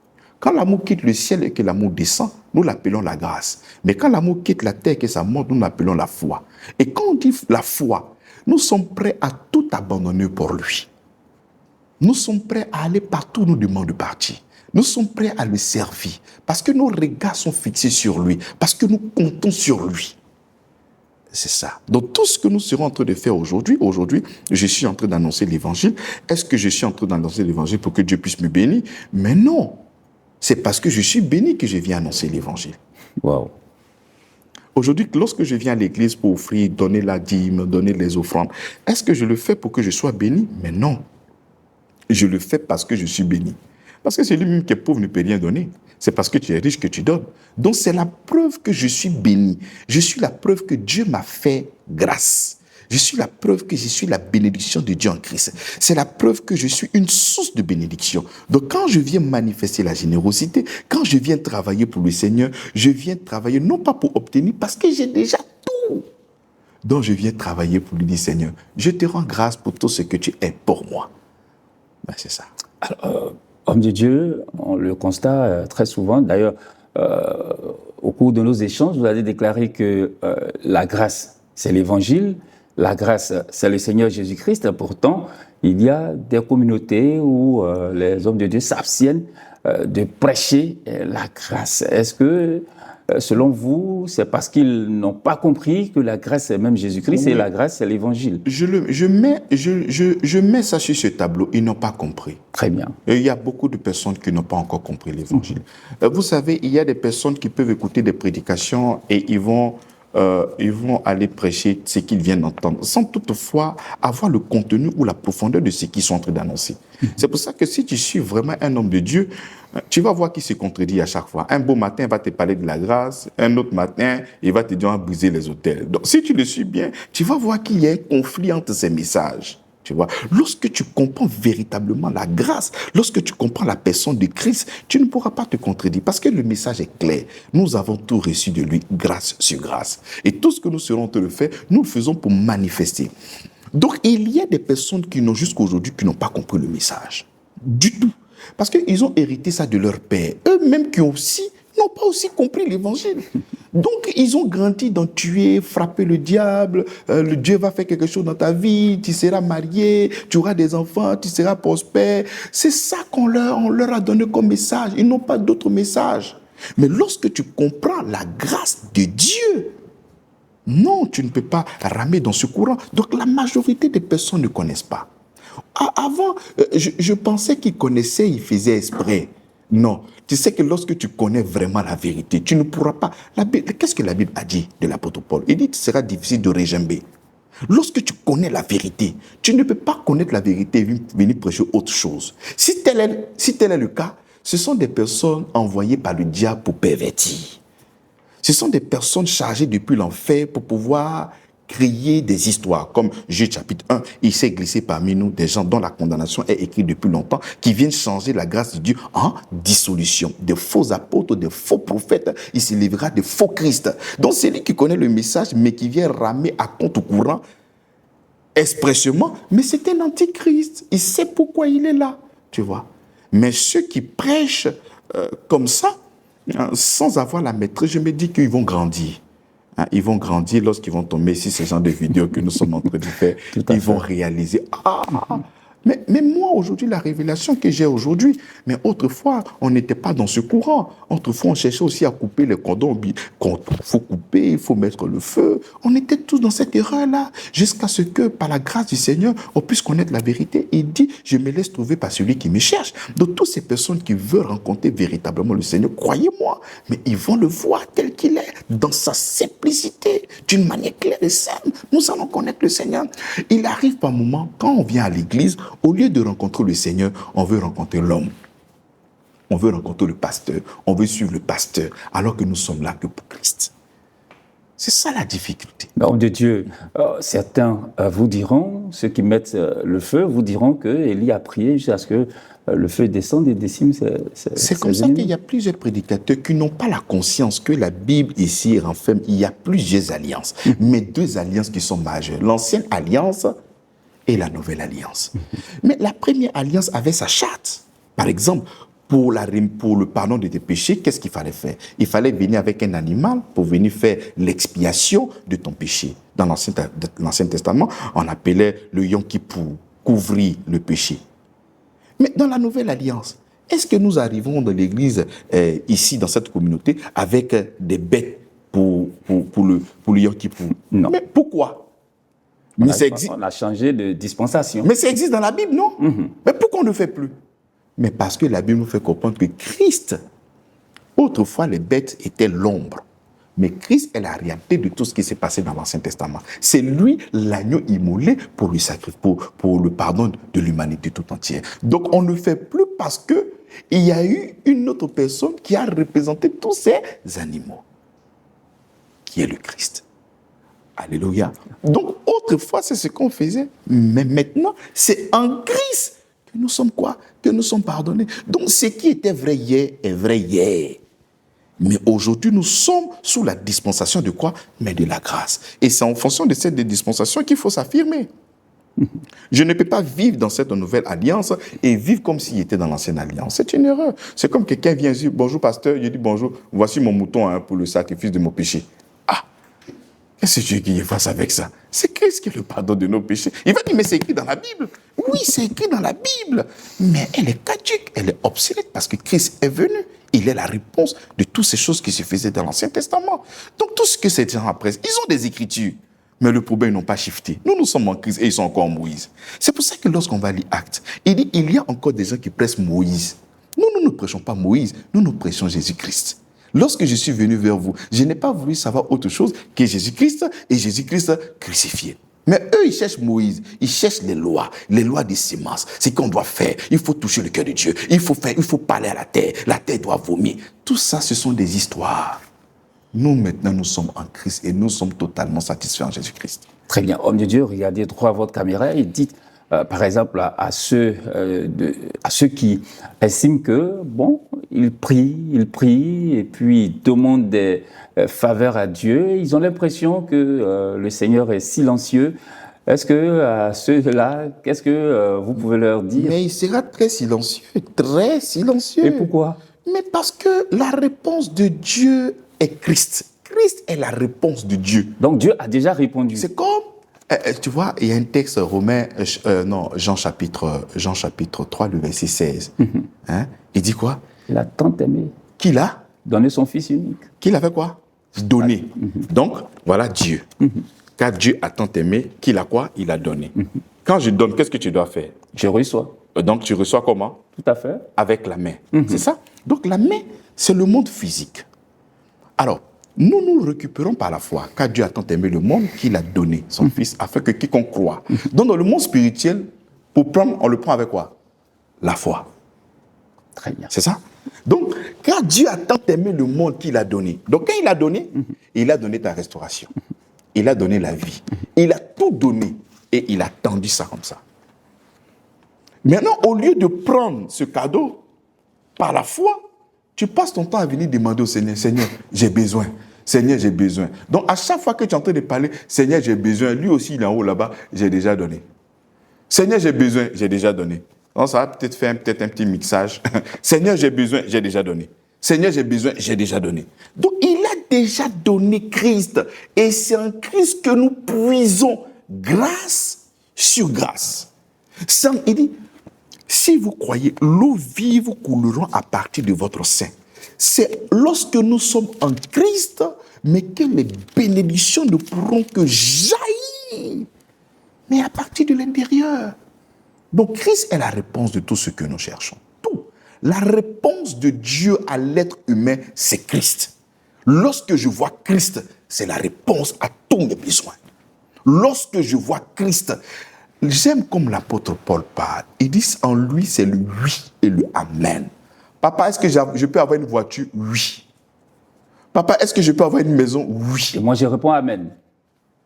B: Quand l'amour quitte le ciel et que l'amour descend, nous l'appelons la grâce. Mais quand l'amour quitte la terre et que ça monte, nous l'appelons la foi. Et quand on dit la foi, nous sommes prêts à tout abandonner pour lui. Nous sommes prêts à aller partout où nous demande de partir. Nous sommes prêts à le servir parce que nos regards sont fixés sur lui, parce que nous comptons sur lui. C'est ça. Donc tout ce que nous serons en train de faire aujourd'hui, je suis en train d'annoncer l'évangile. Est-ce que je suis en train d'annoncer l'évangile pour que Dieu puisse me bénir? Mais non. C'est parce que je suis béni que je viens annoncer l'évangile.
A: Wow.
B: Aujourd'hui, lorsque je viens à l'église pour offrir, donner la dîme, donner les offrandes, est-ce que je le fais pour que je sois béni? Mais non. Je le fais parce que je suis béni. Parce que celui-même qui est pauvre ne peut rien donner. C'est parce que tu es riche que tu donnes. Donc c'est la preuve que je suis béni. Je suis la preuve que Dieu m'a fait grâce. Je suis la preuve que je suis la bénédiction de Dieu en Christ. C'est la preuve que je suis une source de bénédiction. Donc quand je viens manifester la générosité, quand je viens travailler pour le Seigneur, je viens travailler non pas pour obtenir, parce que j'ai déjà tout. Donc je viens travailler pour lui dire, Seigneur, je te rends grâce pour tout ce que tu es pour moi. Ben, c'est ça.
A: Alors, homme de Dieu, on le constate très souvent. D'ailleurs, au cours de nos échanges, vous avez déclaré que la grâce, c'est l'évangile. La grâce, c'est le Seigneur Jésus-Christ. Pourtant, il y a des communautés où les hommes de Dieu s'abstiennent de prêcher la grâce. Est-ce que, selon vous, c'est parce qu'ils n'ont pas compris que la grâce, c'est même Jésus-Christ, et la grâce, c'est l'évangile?
B: Je mets ça sur ce tableau. Ils n'ont pas compris.
A: Très bien.
B: Et il y a beaucoup de personnes qui n'ont pas encore compris l'évangile. Vous savez, il y a des personnes qui peuvent écouter des prédications et ils vont aller prêcher ce qu'ils viennent d'entendre, sans toutefois avoir le contenu ou la profondeur de ce qu'ils sont en train d'annoncer. C'est pour ça que si tu suis vraiment un homme de Dieu, tu vas voir qu'il se contredit à chaque fois. Un beau matin, il va te parler de la grâce. Un autre matin, il va te dire on va briser les autels. Donc, si tu le suis bien, tu vas voir qu'il y a un conflit entre ces messages. Tu vois, lorsque tu comprends véritablement la grâce, lorsque tu comprends la personne de Christ, tu ne pourras pas te contredire parce que le message est clair. Nous avons tout reçu de lui, grâce sur grâce. Et tout ce que nous serons en train de faire, nous le faisons pour manifester. Donc, il y a des personnes qui n'ont jusqu'aujourd'hui qui n'ont pas compris le message. Du tout. Parce qu'ils ont hérité ça de leur père. Eux-mêmes qui n'ont pas aussi compris l'évangile. Donc, ils ont grandi dans tuer, frapper le diable, le Dieu va faire quelque chose dans ta vie, tu seras marié, tu auras des enfants, tu seras prospère. C'est ça qu'on leur a donné comme message. Ils n'ont pas d'autre message. Mais lorsque tu comprends la grâce de Dieu, non, tu ne peux pas ramer dans ce courant. Donc, la majorité des personnes ne connaissent pas. Avant, je pensais qu'ils connaissaient, ils faisaient exprès. Non, tu sais que lorsque tu connais vraiment la vérité, tu ne pourras pas... Qu'est-ce que la Bible a dit de l'apôtre Paul? Il dit que ce sera difficile de réjamber. Lorsque tu connais la vérité, tu ne peux pas connaître la vérité et venir prêcher autre chose. Si tel est le cas, ce sont des personnes envoyées par le diable pour pervertir. Ce sont des personnes chargées depuis l'enfer pour pouvoir créer des histoires. Comme Jude chapitre 1, il s'est glissé parmi nous des gens dont la condamnation est écrite depuis longtemps, qui viennent changer la grâce de Dieu en dissolution. De faux apôtres, de faux prophètes, il s'élèvera de faux Christ. Donc c'est lui qui connaît le message, mais qui vient ramer à contre-courant expressément, mais c'est un antichrist. Il sait pourquoi il est là, tu vois. Mais ceux qui prêchent comme ça, sans avoir la maîtrise, je me dis qu'ils vont grandir. Ils vont grandir lorsqu'ils vont tomber sur ce genre de vidéos que nous sommes en train de faire. Ils vont réaliser, mais moi, aujourd'hui, la révélation que j'ai aujourd'hui, mais autrefois, on n'était pas dans ce courant. Autrefois, on cherchait aussi à couper les cordons. Il faut couper, il faut mettre le feu. On était tous dans cette erreur-là, jusqu'à ce que, par la grâce du Seigneur, on puisse connaître la vérité. Il dit, je me laisse trouver par celui qui me cherche. Donc, toutes ces personnes qui veulent rencontrer véritablement le Seigneur, croyez-moi, mais ils vont le voir tel qu'il est, dans sa simplicité, d'une manière claire et simple. Nous allons connaître le Seigneur. Il arrive par moments, quand on vient à l'église, au lieu de rencontrer le Seigneur, on veut rencontrer l'homme. On veut rencontrer le pasteur. On veut suivre le pasteur, alors que nous sommes là que pour Christ. C'est ça la difficulté.
A: Homme de Dieu, certains vous diront, ceux qui mettent le feu, vous diront que Élie a prié jusqu'à ce que le feu descende et décime
B: C'est comme ça qu'il y a plusieurs prédicateurs qui n'ont pas la conscience que la Bible ici renferme, il y a plusieurs alliances, mais deux alliances qui sont majeures. L'ancienne alliance et la nouvelle alliance. Mais la première alliance avait sa charte. Par exemple, pour le pardon de tes péchés, qu'est-ce qu'il fallait faire? Il fallait venir avec un animal pour venir faire l'expiation de ton péché. Dans l'Ancien Testament, on appelait le Yom Kippour, couvrir le péché. Mais dans la nouvelle alliance, est-ce que nous arrivons dans l'église, ici, dans cette communauté, avec des bêtes pour le Yom Kippour?
A: Non.
B: Mais pourquoi?
A: On a changé de dispensation.
B: Mais ça existe dans la Bible, non? Mais pourquoi on ne fait plus? Mais parce que la Bible nous fait comprendre que Christ, autrefois les bêtes étaient l'ombre. Mais Christ est la réalité de tout ce qui s'est passé dans l'Ancien Testament. C'est lui l'agneau immolé pour le sacrifice, pour le pardon de l'humanité tout entière. Donc on ne fait plus parce que il y a eu une autre personne qui a représenté tous ces animaux, qui est le Christ. Alléluia. Donc autrefois c'est ce qu'on faisait, mais maintenant c'est en Christ que nous sommes quoi? Que nous sommes pardonnés. Donc ce qui était vrai hier est vrai hier. Mais aujourd'hui, nous sommes sous la dispensation de quoi? Mais de la grâce. Et c'est en fonction de cette dispensation qu'il faut s'affirmer. Je ne peux pas vivre dans cette nouvelle alliance et vivre comme s'il était dans l'ancienne alliance. C'est une erreur. C'est comme quelqu'un vient dire, bonjour pasteur, je dis bonjour, voici mon mouton pour le sacrifice de mon péché. Ah, qu'est-ce que tu veux qu'il fasse avec ça? C'est Christ qui est le pardon de nos péchés. Il va dire, mais c'est écrit dans la Bible. Oui, c'est écrit dans la Bible. Mais elle est caduque, elle est obsolète parce que Christ est venu. Il est la réponse de toutes ces choses qui se faisaient dans l'Ancien Testament. Donc tout ce que ces gens apprennent, ils ont des écritures. Mais le problème, ils n'ont pas shifté. Nous sommes en Christ et ils sont encore en Moïse. C'est pour ça que lorsqu'on va lire Actes, il dit, il y a encore des gens qui prêchent Moïse. Nous ne prêchons pas Moïse, nous prêchons Jésus-Christ. Lorsque je suis venu vers vous, je n'ai pas voulu savoir autre chose que Jésus-Christ et Jésus-Christ crucifié. Mais eux, ils cherchent Moïse, ils cherchent les lois des semences, ce qu'on doit faire. Il faut toucher le cœur de Dieu, il faut parler à la terre doit vomir. Tout ça, ce sont des histoires. Nous, maintenant, nous sommes en Christ et nous sommes totalement satisfaits en Jésus-Christ.
A: Très bien. Homme de Dieu, regardez droit à votre caméra et dites, par exemple, à ceux qui estiment que, bon, ils prient et puis ils demandent des faveurs à Dieu. Ils ont l'impression que le Seigneur est silencieux. Est-ce que à ceux-là, qu'est-ce que vous pouvez leur dire?
B: Mais il sera très silencieux, très silencieux.
A: Et pourquoi?
B: Mais parce que la réponse de Dieu est Christ. Christ est la réponse de Dieu.
A: Donc Dieu a déjà répondu.
B: C'est comme, tu vois, il y a un texte Jean chapitre 3, le verset 16. Hein? Il dit quoi?
A: Il a tant aimé.
B: Qui l'a?
A: Donné son Fils unique.
B: Qu'il avait quoi? Donné. Donc, voilà Dieu. Car Dieu a tant aimé, qu'il a quoi? Il a donné. Quand je donne, qu'est-ce que tu dois faire?
A: Je reçois.
B: Donc, tu reçois comment?
A: Tout à fait.
B: Avec la main. C'est ça? Donc, la main, c'est le monde physique. Alors, nous récupérons par la foi, car Dieu a tant aimé le monde qu'il a donné son Fils, afin que quiconque croit. Donc, dans le monde spirituel, pour prendre, on le prend avec quoi? La foi.
A: Très bien.
B: C'est ça? Donc, car Dieu a tant aimé le monde qu'il a donné. Donc, quand il a donné ta restauration. Il a donné la vie. Il a tout donné. Et il a tendu ça comme ça. Maintenant, au lieu de prendre ce cadeau par la foi, tu passes ton temps à venir demander au Seigneur, Seigneur, j'ai besoin. Seigneur, j'ai besoin. Donc, à chaque fois que tu es en train de parler, Seigneur, j'ai besoin. Lui aussi, il est en haut là-bas, j'ai déjà donné. Seigneur, j'ai besoin, j'ai déjà donné. Donc, ça va peut-être faire un petit mixage. Seigneur, j'ai besoin, j'ai déjà donné. Seigneur, j'ai besoin, j'ai déjà donné. Donc, il a déjà donné Christ. Et c'est en Christ que nous puisons grâce sur grâce. Il dit, si vous croyez, l'eau vive couleront à partir de votre sein. C'est lorsque nous sommes en Christ, mais que les bénédictions ne pourront que jaillir. Mais à partir de l'intérieur. Donc, Christ est la réponse de tout ce que nous cherchons. Tout. La réponse de Dieu à l'être humain, c'est Christ. Lorsque je vois Christ, c'est la réponse à tous mes besoins. Lorsque je vois Christ, j'aime comme l'apôtre Paul parle. Il dit en lui, c'est le oui et le amen. Papa, est-ce que je peux avoir une voiture? Oui. Papa, est-ce que je peux avoir une maison? Oui.
A: Et moi, je réponds Amen.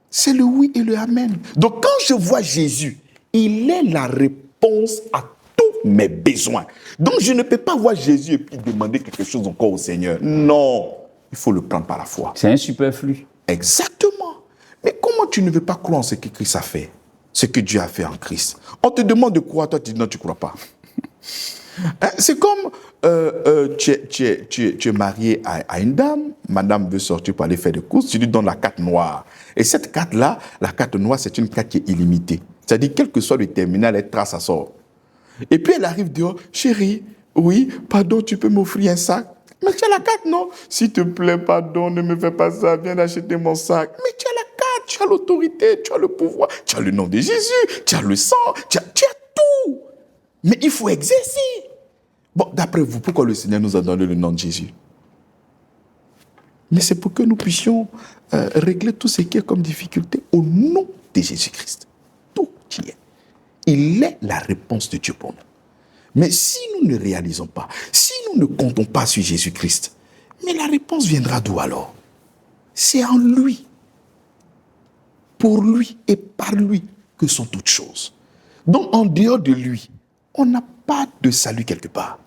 B: C'est le oui et le amen. Donc, quand je vois Jésus, il est la réponse à tous mes besoins. Donc, je ne peux pas voir Jésus et puis demander quelque chose encore au Seigneur. Non, il faut le prendre par la foi.
A: C'est un superflu.
B: Exactement. Mais comment tu ne veux pas croire en ce que Christ a fait? Ce que Dieu a fait en Christ. On te demande de croire, toi tu dis non, tu ne crois pas. Hein? C'est comme tu es marié à une dame, madame veut sortir pour aller faire des courses, tu lui donnes la carte noire. Et cette carte-là, la carte noire, c'est une carte qui est illimitée. C'est-à-dire, quel que soit le terminal, elle trace, ça sort. Et puis elle arrive dehors, chérie, oui, pardon, tu peux m'offrir un sac? Mais tu as la carte, non? S'il te plaît, pardon, ne me fais pas ça, viens d'acheter mon sac. Mais tu as la carte, tu as l'autorité, tu as le pouvoir, tu as le nom de Jésus, tu as le sang, tu as tout. Mais il faut exercer. Bon, d'après vous, pourquoi le Seigneur nous a donné le nom de Jésus? Mais c'est pour que nous puissions régler tout ce qui est comme difficulté au nom de Jésus-Christ. Tout y est. Il est la réponse de Dieu pour nous. Mais si nous ne réalisons pas, si nous ne comptons pas sur Jésus-Christ, mais la réponse viendra d'où alors? C'est en lui, pour lui et par lui que sont toutes choses. Donc en dehors de lui, on n'a pas de salut quelque part.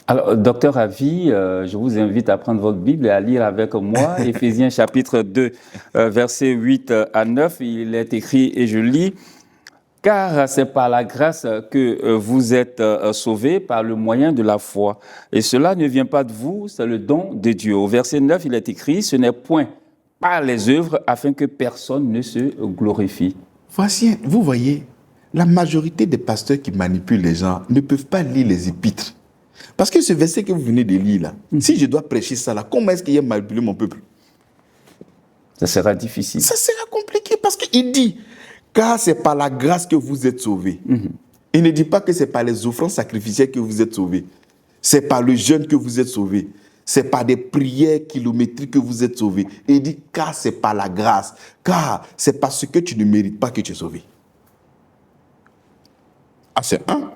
A: Alors, docteur Avi, je vous invite à prendre votre Bible et à lire avec moi Éphésiens chapitre 2, versets 8 à 9. Il est écrit, et je lis, « Car c'est par la grâce que vous êtes sauvés par le moyen de la foi. Et cela ne vient pas de vous, c'est le don de Dieu. » Au verset 9, il est écrit, « Ce n'est point par les œuvres afin que personne ne se glorifie. »
B: Voici, vous voyez, la majorité des pasteurs qui manipulent les gens ne peuvent pas lire les épîtres. Parce que ce verset que vous venez de lire là, si je dois prêcher ça là, comment est-ce qu'il y a manipulé mon peuple?
A: Ça sera difficile.
B: Ça sera compliqué parce qu'il dit, car c'est par la grâce que vous êtes sauvés. Il ne dit pas que c'est par les offrandes sacrificielles que vous êtes sauvés. C'est par le jeûne que vous êtes sauvés. C'est par des prières kilométriques que vous êtes sauvés. Et il dit, car c'est par la grâce. Car c'est parce que tu ne mérites pas que tu es sauvé. Ah, c'est un.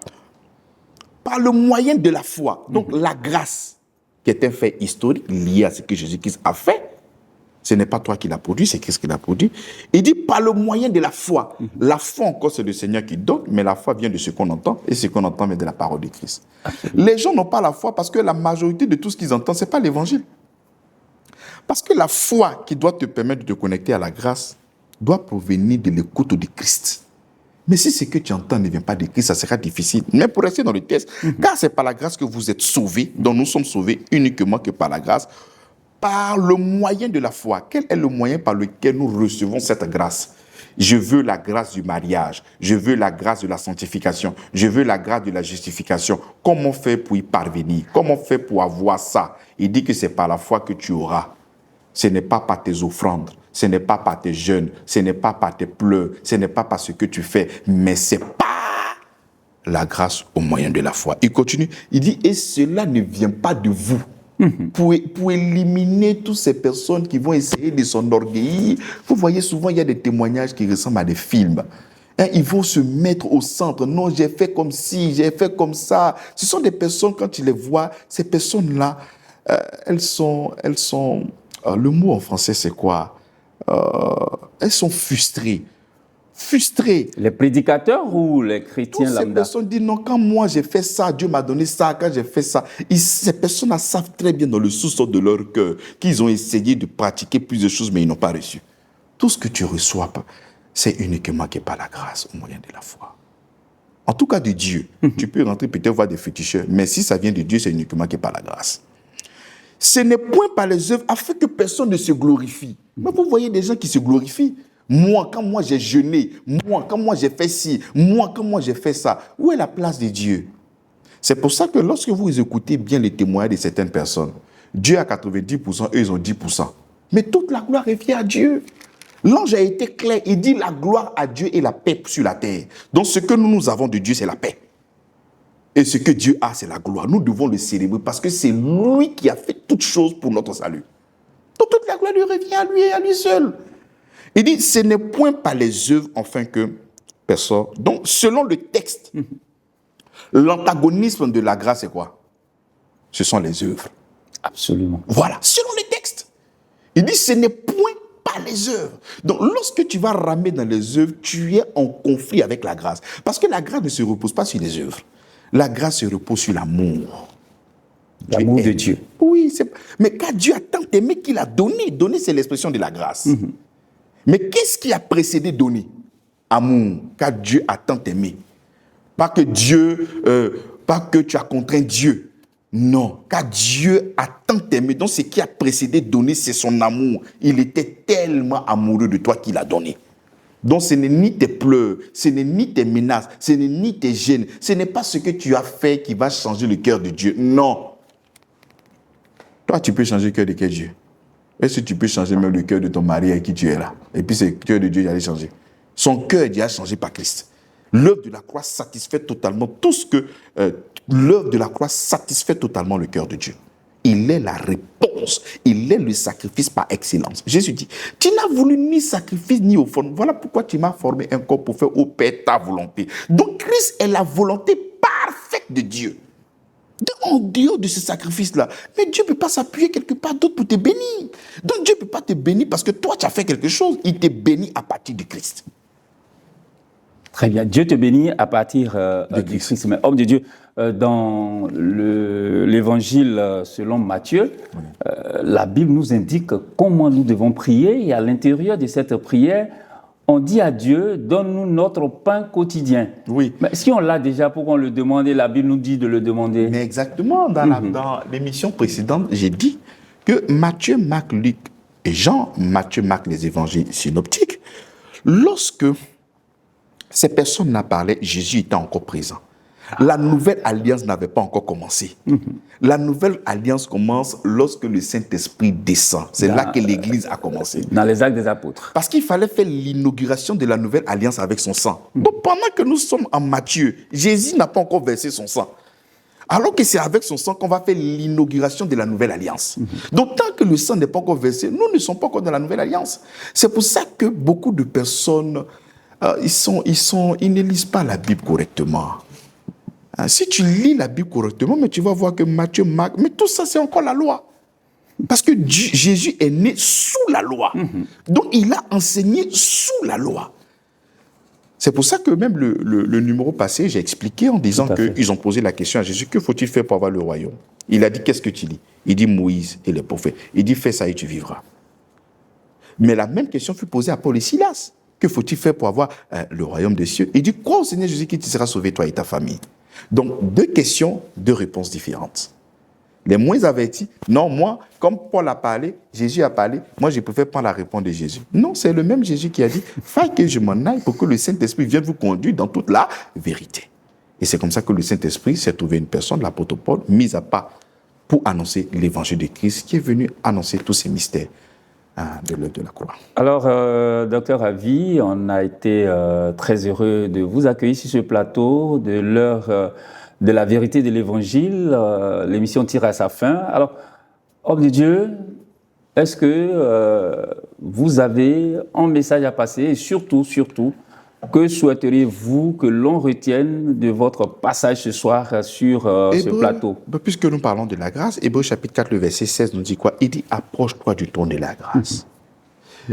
B: Par le moyen de la foi. Donc la grâce, qui est un fait historique lié à ce que Jésus-Christ a fait, ce n'est pas toi qui l'as produit, c'est Christ qui l'a produit. Il dit par le moyen de la foi. La foi encore, c'est le Seigneur qui donne, mais la foi vient de ce qu'on entend, et ce qu'on entend vient de la parole de Christ. Les gens n'ont pas la foi parce que la majorité de tout ce qu'ils entendent, ce n'est pas l'évangile. Parce que la foi qui doit te permettre de te connecter à la grâce doit provenir de l'écoute de Christ. Mais si ce que tu entends ne vient pas de Christ, ça sera difficile. Mais pour rester dans le texte, car c'est par la grâce que vous êtes sauvés, dont nous sommes sauvés uniquement que par la grâce, par le moyen de la foi. Quel est le moyen par lequel nous recevons cette grâce? Je veux la grâce du mariage, je veux la grâce de la sanctification, je veux la grâce de la justification. Comment faire pour y parvenir? Comment faire pour avoir ça? Il dit que c'est par la foi que tu auras. Ce n'est pas par tes offrandes, ce n'est pas par tes jeûnes, ce n'est pas par tes pleurs, ce n'est pas par ce que tu fais, mais c'est par la grâce au moyen de la foi. Il continue, il dit, et cela ne vient pas de vous. Pour éliminer toutes ces personnes qui vont essayer de s'enorgueillir. Vous voyez, souvent, il y a des témoignages qui ressemblent à des films. Ils vont se mettre au centre. Non, j'ai fait comme ci, j'ai fait comme ça. Ce sont des personnes, quand tu les vois, ces personnes-là, elles sont le mot en français, c'est quoi? Elles sont frustrées.
A: Les prédicateurs ou les chrétiens
B: toutes ces
A: lambda?
B: personnes disent non, quand moi j'ai fait ça, Dieu m'a donné ça, quand j'ai fait ça. Ces personnes-là savent très bien dans le sous-sol de leur cœur qu'ils ont essayé de pratiquer plusieurs choses, mais ils n'ont pas reçu. Tout ce que tu reçois, c'est uniquement que par la grâce, au moyen de la foi. En tout cas de Dieu. Tu peux rentrer peut-être voir des féticheurs, mais si ça vient de Dieu, c'est uniquement que par la grâce. Ce n'est point par les œuvres afin que personne ne se glorifie. Mais vous voyez des gens qui se glorifient. Moi, quand moi j'ai jeûné, moi, quand moi j'ai fait ci, moi, quand moi j'ai fait ça, où est la place de Dieu? C'est pour ça que lorsque vous écoutez bien les témoignages de certaines personnes, Dieu a 90%, eux ils ont 10%. Mais toute la gloire revient à Dieu. L'ange a été clair, il dit la gloire à Dieu et la paix sur la terre. Donc ce que nous avons de Dieu, c'est la paix. Et ce que Dieu a, c'est la gloire. Nous devons le célébrer parce que c'est lui qui a fait toutes choses pour notre salut. Donc toute la gloire lui revient à lui et à lui seul. Il dit, ce n'est point par les œuvres, enfin que personne. Donc, selon le texte, l'antagonisme de la grâce, c'est quoi? Ce sont les œuvres.
A: Absolument.
B: Voilà, selon les textes. Il dit, ce n'est point par les œuvres. Donc, lorsque tu vas ramer dans les œuvres, tu es en conflit avec la grâce. Parce que la grâce ne se repose pas sur les œuvres. La grâce se repose sur l'amour.
A: L'amour de Dieu.
B: Oui, mais car Dieu a tant aimé qu'il a donné. Donner, c'est l'expression de la grâce. Mais qu'est-ce qui a précédé donner? Amour, car Dieu a tant aimé. Pas que tu as contraint Dieu. Non, car Dieu a tant aimé. Donc, ce qui a précédé donner, c'est son amour. Il était tellement amoureux de toi qu'il a donné. Donc, ce n'est ni tes pleurs, ce n'est ni tes menaces, ce n'est ni tes gênes. Ce n'est pas ce que tu as fait qui va changer le cœur de Dieu. Non. Toi, tu peux changer le cœur de quel Dieu? Est-ce que tu peux changer même le cœur de ton mari avec qui tu es là? Et puis, c'est le cœur de Dieu qui allait changer. Son cœur est déjà changé par Christ. L'œuvre de la croix satisfait totalement tout ce que... l'œuvre de la croix satisfait totalement le cœur de Dieu. Il est la réponse. Il est le sacrifice par excellence. Jésus dit, tu n'as voulu ni sacrifice ni offrande. Voilà pourquoi tu m'as formé un corps pour faire au Père ta volonté. Donc Christ est la volonté parfaite de Dieu. En dehors de ce sacrifice-là, mais Dieu ne peut pas s'appuyer quelque part d'autre pour te bénir. Donc Dieu ne peut pas te bénir parce que toi tu as fait quelque chose. Il te bénit à partir de Christ.
A: Très bien. Dieu te bénit à partir du Christ. Mais homme de Dieu, dans l'évangile selon Matthieu, la Bible nous indique comment nous devons prier. Et à l'intérieur de cette prière, on dit à Dieu, donne-nous notre pain quotidien.
B: Oui.
A: Mais si on l'a déjà, pourquoi on le demande? La Bible nous dit de le demander.
B: Mais exactement. Dans l'émission précédente, j'ai dit que Matthieu, Marc, Luc et Jean, Matthieu, Marc, les évangiles synoptiques, lorsque ces personnes n'en parlaient, Jésus était encore présent. La nouvelle alliance n'avait pas encore commencé. La nouvelle alliance commence lorsque le Saint-Esprit descend. C'est là que l'Église a commencé.
A: Dans les Actes des Apôtres.
B: Parce qu'il fallait faire l'inauguration de la nouvelle alliance avec son sang. Donc pendant que nous sommes en Matthieu, Jésus n'a pas encore versé son sang. Alors que c'est avec son sang qu'on va faire l'inauguration de la nouvelle alliance. Donc tant que le sang n'est pas encore versé, nous ne sommes pas encore dans la nouvelle alliance. C'est pour ça que beaucoup de personnes, ils ne lisent pas la Bible correctement. Si tu lis la Bible correctement, mais tu vas voir que Matthieu, Marc, mais tout ça c'est encore la loi. Parce que Jésus est né sous la loi. Donc il a enseigné sous la loi. C'est pour ça que même le numéro passé, j'ai expliqué en disant qu'ils ont posé la question à Jésus, que faut-il faire pour avoir le royaume? Il a dit, qu'est-ce que tu lis? Il dit Moïse et les prophètes. Il dit, fais ça et tu vivras. Mais la même question fut posée à Paul et Silas. Que faut-il faire pour avoir le royaume des cieux? Il dit, crois au Seigneur Jésus qui te sera sauvé, toi et ta famille. Donc, deux questions, deux réponses différentes. Les moins avertis, non, moi, comme Paul a parlé, Jésus a parlé, moi, je préfère prendre la réponse de Jésus. Non, c'est le même Jésus qui a dit, faites que je m'en aille pour que le Saint-Esprit vienne vous conduire dans toute la vérité. Et c'est comme ça que le Saint-Esprit s'est trouvé une personne, l'apôtre Paul, mise à part pour annoncer l'évangile de Christ, qui est venu annoncer tous ces mystères de la croix.
A: Alors, docteur Avi, on a été très heureux de vous accueillir sur ce plateau, de l'heure de la vérité de l'Évangile. L'émission tire à sa fin. Alors, homme de Dieu, est-ce que vous avez un message à passer et surtout, que souhaiteriez-vous que l'on retienne de votre passage ce soir sur ce plateau?
B: Puisque nous parlons de la grâce, Hébreux chapitre 4, le verset 16 nous dit quoi? Il dit, approche-toi du trône de la grâce.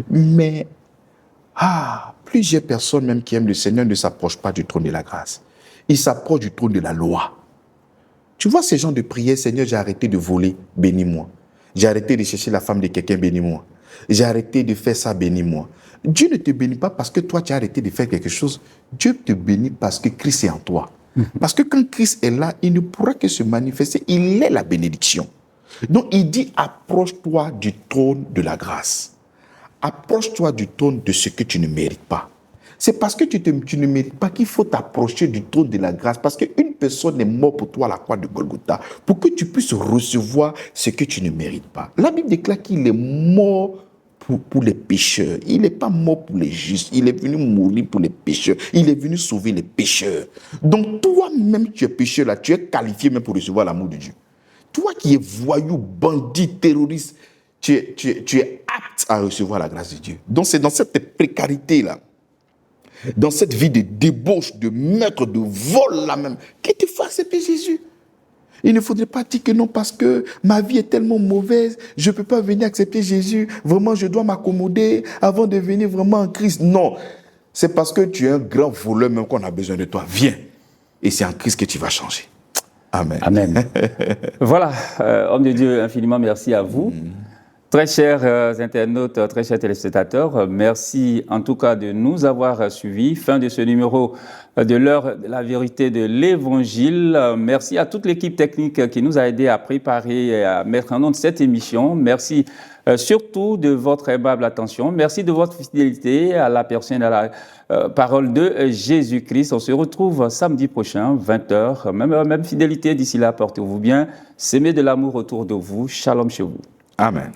B: Mais, plusieurs personnes même qui aiment le Seigneur ne s'approchent pas du trône de la grâce. Ils s'approchent du trône de la loi. Tu vois ces gens de prière, Seigneur, j'ai arrêté de voler, bénis-moi. J'ai arrêté de chercher la femme de quelqu'un, bénis-moi. J'ai arrêté de faire ça, bénis-moi. Dieu ne te bénit pas parce que toi, tu as arrêté de faire quelque chose. Dieu te bénit parce que Christ est en toi. Parce que quand Christ est là, il ne pourra que se manifester. Il est la bénédiction. Donc, il dit, approche-toi du trône de la grâce. Approche-toi du trône de ce que tu ne mérites pas. C'est parce que tu ne mérites pas qu'il faut t'approcher du trône de la grâce. Parce qu'une personne est morte pour toi à la croix de Golgotha pour que tu puisses recevoir ce que tu ne mérites pas. La Bible déclare qu'il est mort pour les pécheurs. Il n'est pas mort pour les justes. Il est venu mourir pour les pécheurs. Il est venu sauver les pécheurs. Donc toi-même, tu es pécheur là. Tu es qualifié même pour recevoir l'amour de Dieu. Toi qui es voyou, bandit, terroriste, tu es apte à recevoir la grâce de Dieu. Donc c'est dans cette précarité-là, dans cette vie de débauche, de meurtre, de vol là même, que tu fasses accepter Jésus. Il ne faudrait pas dire que non, parce que ma vie est tellement mauvaise, je ne peux pas venir accepter Jésus. Vraiment, je dois m'accommoder avant de venir vraiment en Christ. Non, c'est parce que tu es un grand voleur même qu'on a besoin de toi. Viens. Et c'est en Christ que tu vas changer. Amen.
A: Amen. Voilà, homme de Dieu, infiniment merci à vous. Très chers internautes, très chers téléspectateurs, merci en tout cas de nous avoir suivis. Fin de ce numéro de l'heure de la vérité de l'Évangile. Merci à toute l'équipe technique qui nous a aidés à préparer et à mettre en œuvre cette émission. Merci surtout de votre aimable attention. Merci de votre fidélité à la personne, à la parole de Jésus-Christ. On se retrouve samedi prochain, 20h. Même fidélité d'ici là, portez-vous bien. S'aimer de l'amour autour de vous. Shalom chez vous.
B: Amen.